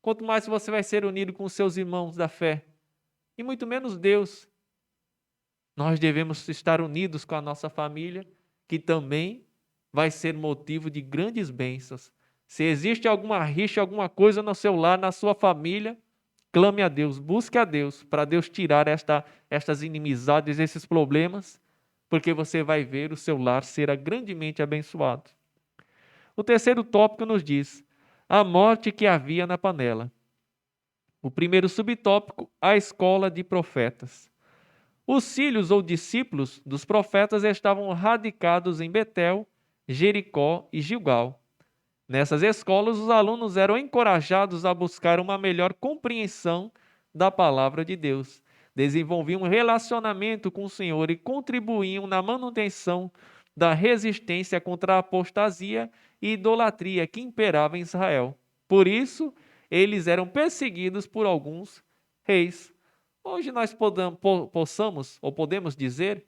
quanto mais você vai ser unido com os seus irmãos da fé, e muito menos Deus. Nós devemos estar unidos com a nossa família, que também vai ser motivo de grandes bênçãos. Se existe alguma rixa, alguma coisa no seu lar, na sua família, clame a Deus, busque a Deus, para Deus tirar estas inimizades, esses problemas, porque você vai ver o seu lar ser grandemente abençoado. O terceiro tópico nos diz: a morte que havia na panela. O primeiro subtópico, a escola de profetas. Os filhos ou discípulos dos profetas estavam radicados em Betel, Jericó e Gilgal. Nessas escolas, os alunos eram encorajados a buscar uma melhor compreensão da palavra de Deus, desenvolviam um relacionamento com o Senhor e contribuíam na manutenção da resistência contra a apostasia e idolatria que imperava em Israel. Por isso, eles eram perseguidos por alguns reis. Hoje nós podemos dizer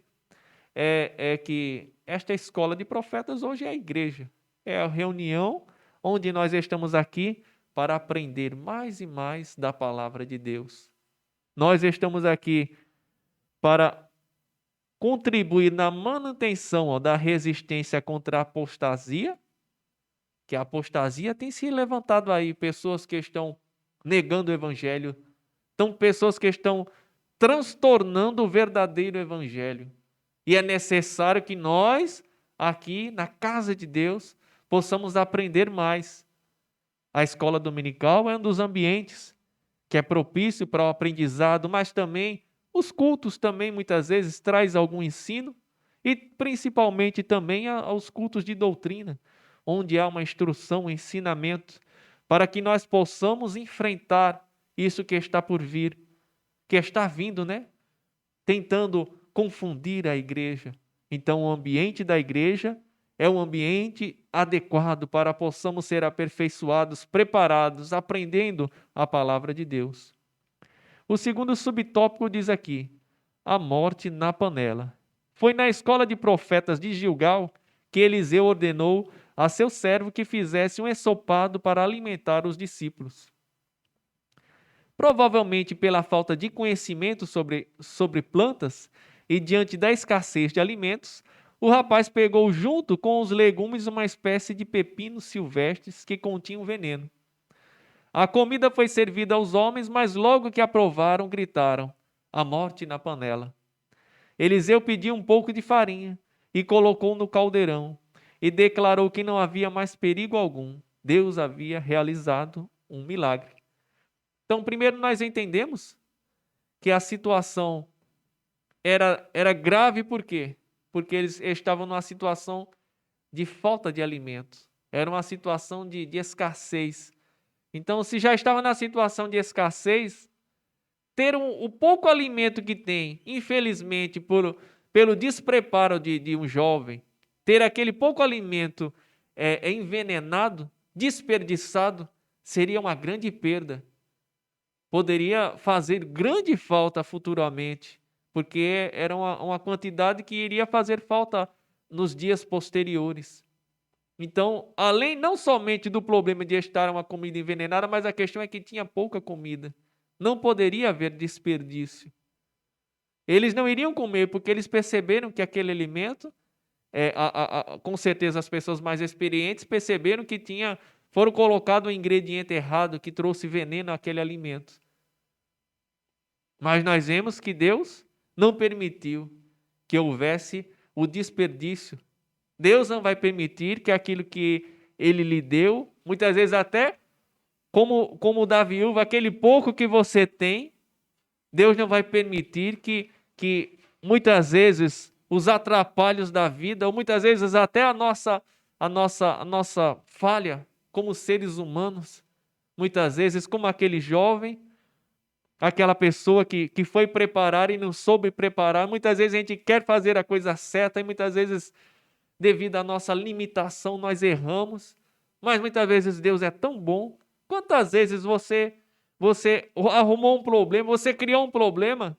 que esta escola de profetas hoje é a igreja. É a reunião onde nós estamos aqui para aprender mais e mais da palavra de Deus. Nós estamos aqui para contribuir na manutenção da resistência contra a apostasia, que a apostasia tem se levantado aí, pessoas que estão negando o evangelho, pessoas que estão transtornando o verdadeiro evangelho. E é necessário que nós, aqui na casa de Deus, possamos aprender mais. A escola dominical é um dos ambientes que é propício para o aprendizado, mas também os cultos também muitas vezes traz algum ensino, e principalmente também aos cultos de doutrina, onde há uma instrução, um ensinamento, para que nós possamos enfrentar isso que está por vir, que está vindo, né? Tentando confundir a igreja. Então, o ambiente da igreja é um ambiente adequado para possamos ser aperfeiçoados, preparados, aprendendo a palavra de Deus. O segundo subtópico diz aqui: a morte na panela. Foi na escola de profetas de Gilgal que Eliseu ordenou a seu servo que fizesse um ensopado para alimentar os discípulos. Provavelmente pela falta de conhecimento sobre plantas e diante da escassez de alimentos, o rapaz pegou junto com os legumes uma espécie de pepinos silvestres que continham veneno. A comida foi servida aos homens, mas logo que a provaram, gritaram: a morte na panela. Eliseu pediu um pouco de farinha e colocou no caldeirão e declarou que não havia mais perigo algum. Deus havia realizado um milagre. Então, primeiro nós entendemos que a situação era grave, por quê? Porque eles estavam numa situação de falta de alimentos. Era uma situação de escassez. Então, se já estava na situação de escassez, ter o pouco alimento que tem, infelizmente, pelo despreparo de um jovem, ter aquele pouco alimento envenenado, desperdiçado, seria uma grande perda. Poderia fazer grande falta futuramente, porque era uma quantidade que iria fazer falta nos dias posteriores. Então, além não somente do problema de estar uma comida envenenada, mas a questão é que tinha pouca comida. Não poderia haver desperdício. Eles não iriam comer porque eles perceberam que aquele alimento, com certeza as pessoas mais experientes perceberam que foram colocado um ingrediente errado que trouxe veneno àquele alimento. Mas nós vemos que Deus não permitiu que houvesse o desperdício. Deus não vai permitir que aquilo que Ele lhe deu, muitas vezes até como da viúva, aquele pouco que você tem, Deus não vai permitir que muitas vezes os atrapalhos da vida, ou muitas vezes até a nossa falha como seres humanos, muitas vezes como aquele jovem, aquela pessoa que foi preparar e não soube preparar. Muitas vezes a gente quer fazer a coisa certa e muitas vezes, devido à nossa limitação, nós erramos. Mas muitas vezes Deus é tão bom. Quantas vezes você arrumou um problema, você criou um problema,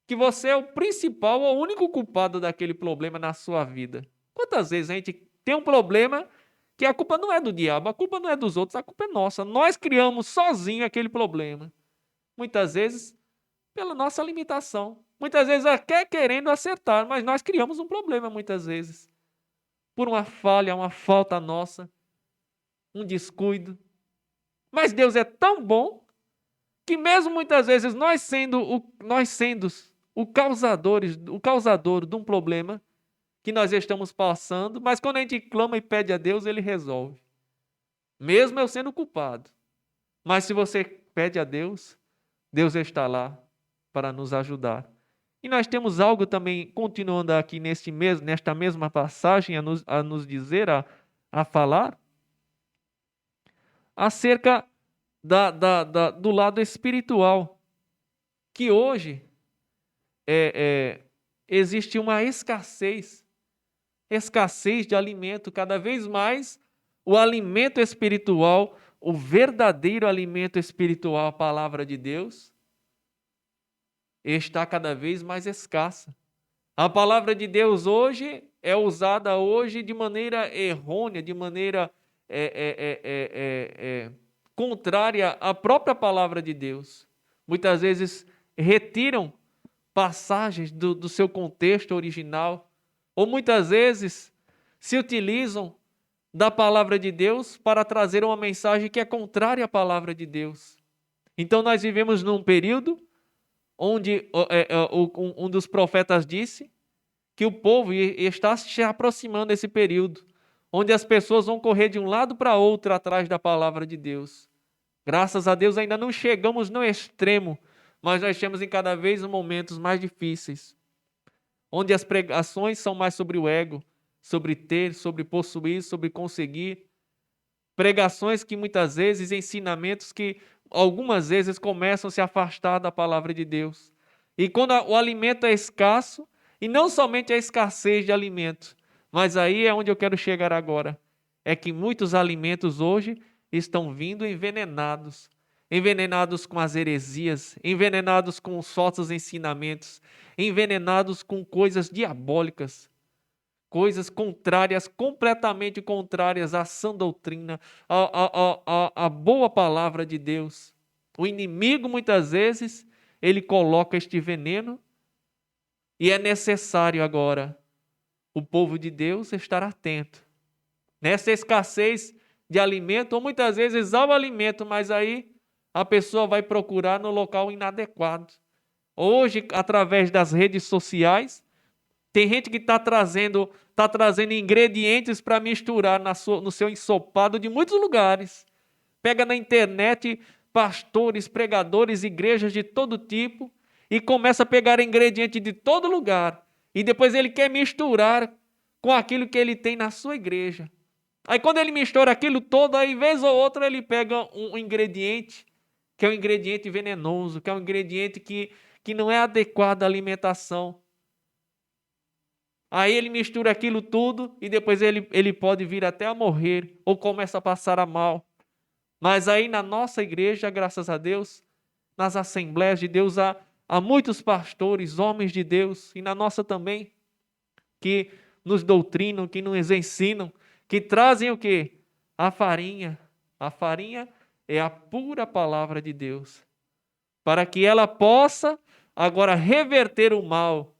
que você é o principal ou o único culpado daquele problema na sua vida? Quantas vezes a gente tem um problema que a culpa não é do diabo, a culpa não é dos outros, a culpa é nossa. Nós criamos sozinho aquele problema. Muitas vezes pela nossa limitação. Muitas vezes até querendo acertar, mas nós criamos um problema muitas vezes. Por uma falha, uma falta nossa, um descuido. Mas Deus é tão bom que mesmo muitas vezes nós sendo o causador de um problema que nós estamos passando, mas quando a gente clama e pede a Deus, Ele resolve. Mesmo eu sendo culpado. Mas se você pede a Deus, Deus está lá para nos ajudar. E nós temos algo também, continuando aqui nesta mesma passagem, a nos dizer, a falar, acerca do lado espiritual, que hoje existe uma escassez de alimento. Cada vez mais o alimento espiritual, o verdadeiro alimento espiritual, a palavra de Deus, está cada vez mais escassa. A palavra de Deus hoje é usada hoje de maneira errônea, de maneira contrária à própria palavra de Deus. Muitas vezes retiram passagens do seu contexto original, ou muitas vezes se utilizam da palavra de Deus para trazer uma mensagem que é contrária à palavra de Deus. Então nós vivemos num período onde um dos profetas disse que o povo está se aproximando desse período, onde as pessoas vão correr de um lado para outro atrás da palavra de Deus. Graças a Deus ainda não chegamos no extremo, mas nós temos em cada vez momentos mais difíceis, onde as pregações são mais sobre o ego, sobre ter, sobre possuir, sobre conseguir. Pregações que muitas vezes, ensinamentos que algumas vezes começam a se afastar da palavra de Deus. E quando o alimento é escasso, e não somente a escassez de alimento, mas aí é onde eu quero chegar agora, é que muitos alimentos hoje estão vindo envenenados, envenenados com as heresias, envenenados com os falsos ensinamentos, envenenados com coisas diabólicas, coisas contrárias, completamente contrárias à sã doutrina, à boa palavra de Deus. O inimigo, muitas vezes, ele coloca este veneno e é necessário agora o povo de Deus estar atento. Nessa escassez de alimento, ou muitas vezes há o alimento, mas aí a pessoa vai procurar no local inadequado. Hoje, através das redes sociais, tem gente que está trazendo ingredientes para misturar no seu ensopado de muitos lugares. Pega na internet pastores, pregadores, igrejas de todo tipo e começa a pegar ingrediente de todo lugar. E depois ele quer misturar com aquilo que ele tem na sua igreja. Aí quando ele mistura aquilo todo, aí vez ou outra ele pega um ingrediente que é um ingrediente venenoso, que é um ingrediente que não é adequado à alimentação. Aí ele mistura aquilo tudo e depois ele pode vir até a morrer ou começa a passar a mal. Mas aí na nossa igreja, graças a Deus, nas assembleias de Deus, há muitos pastores, homens de Deus, e na nossa também, que nos doutrinam, que nos ensinam, que trazem o quê? A farinha. A farinha é a pura palavra de Deus, para que ela possa agora reverter o mal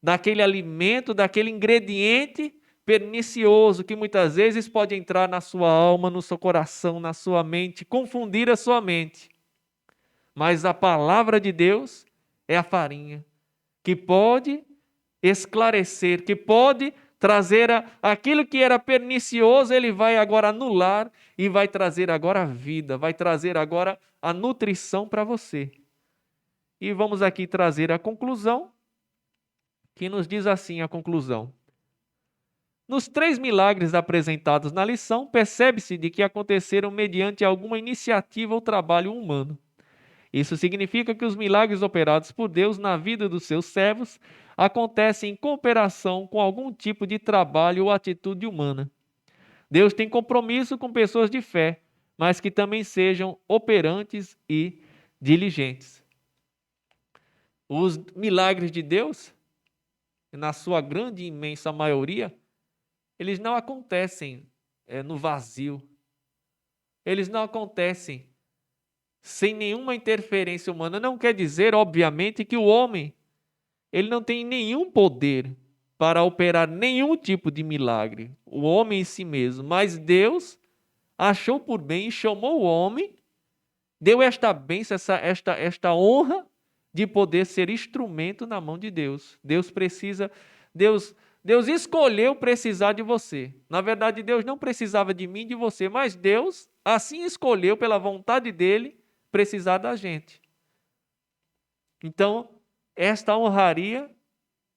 daquele alimento, daquele ingrediente pernicioso que muitas vezes pode entrar na sua alma, no seu coração, na sua mente, confundir a sua mente. Mas a palavra de Deus é a farinha que pode esclarecer, que pode trazer aquilo que era pernicioso, ele vai agora anular e vai trazer agora a vida, vai trazer agora a nutrição para você. E vamos aqui trazer a conclusão, que nos diz assim a conclusão. Nos 3 milagres apresentados na lição, percebe-se de que aconteceram mediante alguma iniciativa ou trabalho humano. Isso significa que os milagres operados por Deus na vida dos seus servos acontecem em cooperação com algum tipo de trabalho ou atitude humana. Deus tem compromisso com pessoas de fé, mas que também sejam operantes e diligentes. Os milagres de Deus, na sua grande e imensa maioria, eles não acontecem no vazio. Eles não acontecem sem nenhuma interferência humana. Não quer dizer, obviamente, que o homem ele não tem nenhum poder para operar nenhum tipo de milagre. O homem em si mesmo. Mas Deus achou por bem e chamou o homem, deu esta bênção, esta honra de poder ser instrumento na mão de Deus. Deus escolheu precisar de você. Na verdade, Deus não precisava de mim e de você, mas Deus assim escolheu, pela vontade dele, precisar da gente. Então, esta honraria,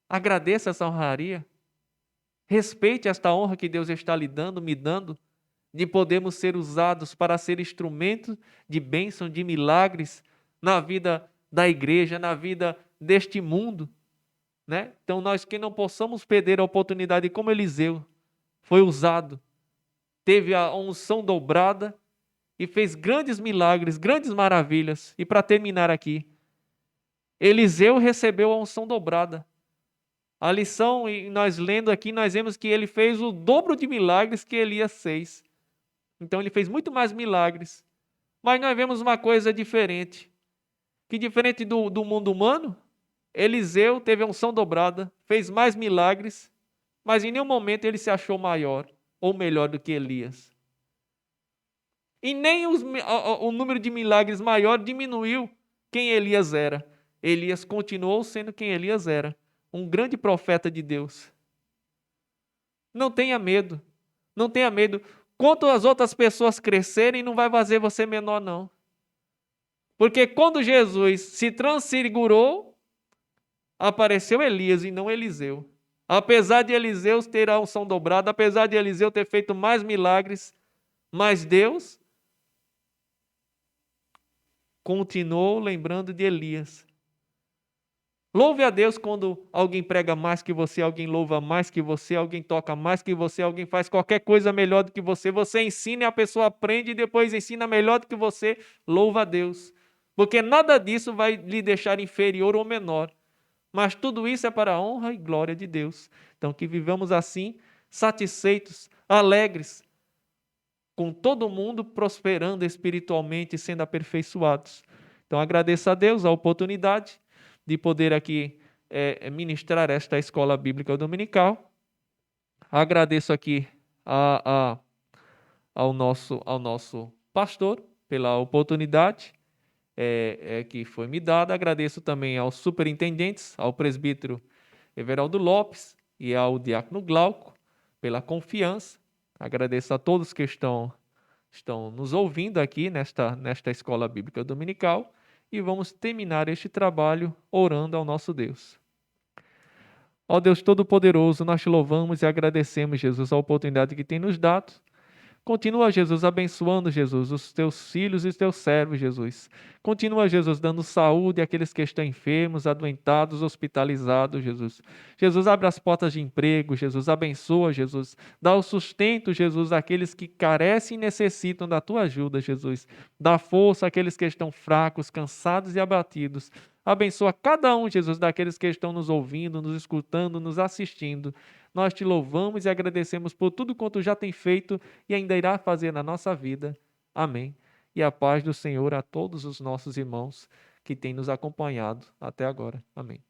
agradeça essa honraria, respeite esta honra que Deus está lhe dando, me dando, de podermos ser usados para ser instrumentos de bênção, de milagres na vida da igreja, na vida deste mundo. Né? Então nós que não possamos perder a oportunidade, como Eliseu foi usado, teve a unção dobrada e fez grandes milagres, grandes maravilhas. E para terminar aqui, Eliseu recebeu a unção dobrada. A lição, e nós lendo aqui, nós vemos que ele fez o dobro de milagres que Elias fez. Então ele fez muito mais milagres. Mas nós vemos uma coisa diferente. Que diferente do mundo humano, Eliseu teve a unção dobrada, fez mais milagres, mas em nenhum momento ele se achou maior ou melhor do que Elias. E nem o número de milagres maior diminuiu quem Elias era. Elias continuou sendo quem Elias era, um grande profeta de Deus. Não tenha medo, não tenha medo. Quanto as outras pessoas crescerem, não vai fazer você menor, não. Porque quando Jesus se transfigurou, apareceu Elias e não Eliseu. Apesar de Eliseu ter a unção dobrada, apesar de Eliseu ter feito mais milagres, mas Deus continuou lembrando de Elias. Louve a Deus quando alguém prega mais que você, alguém louva mais que você, alguém toca mais que você, alguém faz qualquer coisa melhor do que você. Você ensina e a pessoa aprende e depois ensina melhor do que você. Louva a Deus. Porque nada disso vai lhe deixar inferior ou menor. Mas tudo isso é para a honra e glória de Deus. Então que vivamos assim, satisfeitos, alegres, com todo mundo prosperando espiritualmente e sendo aperfeiçoados. Então agradeço a Deus a oportunidade de poder aqui ministrar esta escola bíblica dominical. Agradeço aqui ao nosso pastor pela oportunidade que foi me dada. Agradeço também aos superintendentes, ao presbítero Everaldo Lopes e ao diácono Glauco pela confiança. Agradeço a todos que estão nos ouvindo aqui nesta escola bíblica dominical. E vamos terminar este trabalho orando ao nosso Deus. Ó Deus Todo-Poderoso, nós te louvamos e agradecemos, Jesus, a oportunidade que tem nos dado. Continua, Jesus, abençoando, Jesus, os teus filhos e os teus servos, Jesus. Continua, Jesus, dando saúde àqueles que estão enfermos, adoentados, hospitalizados, Jesus. Jesus, abre as portas de emprego, Jesus, abençoa, Jesus. Dá o sustento, Jesus, àqueles que carecem e necessitam da tua ajuda, Jesus. Dá força àqueles que estão fracos, cansados e abatidos. Abençoa cada um, Jesus, daqueles que estão nos ouvindo, nos escutando, nos assistindo. Nós te louvamos e agradecemos por tudo quanto já tem feito e ainda irá fazer na nossa vida. Amém. E a paz do Senhor a todos os nossos irmãos que têm nos acompanhado até agora. Amém.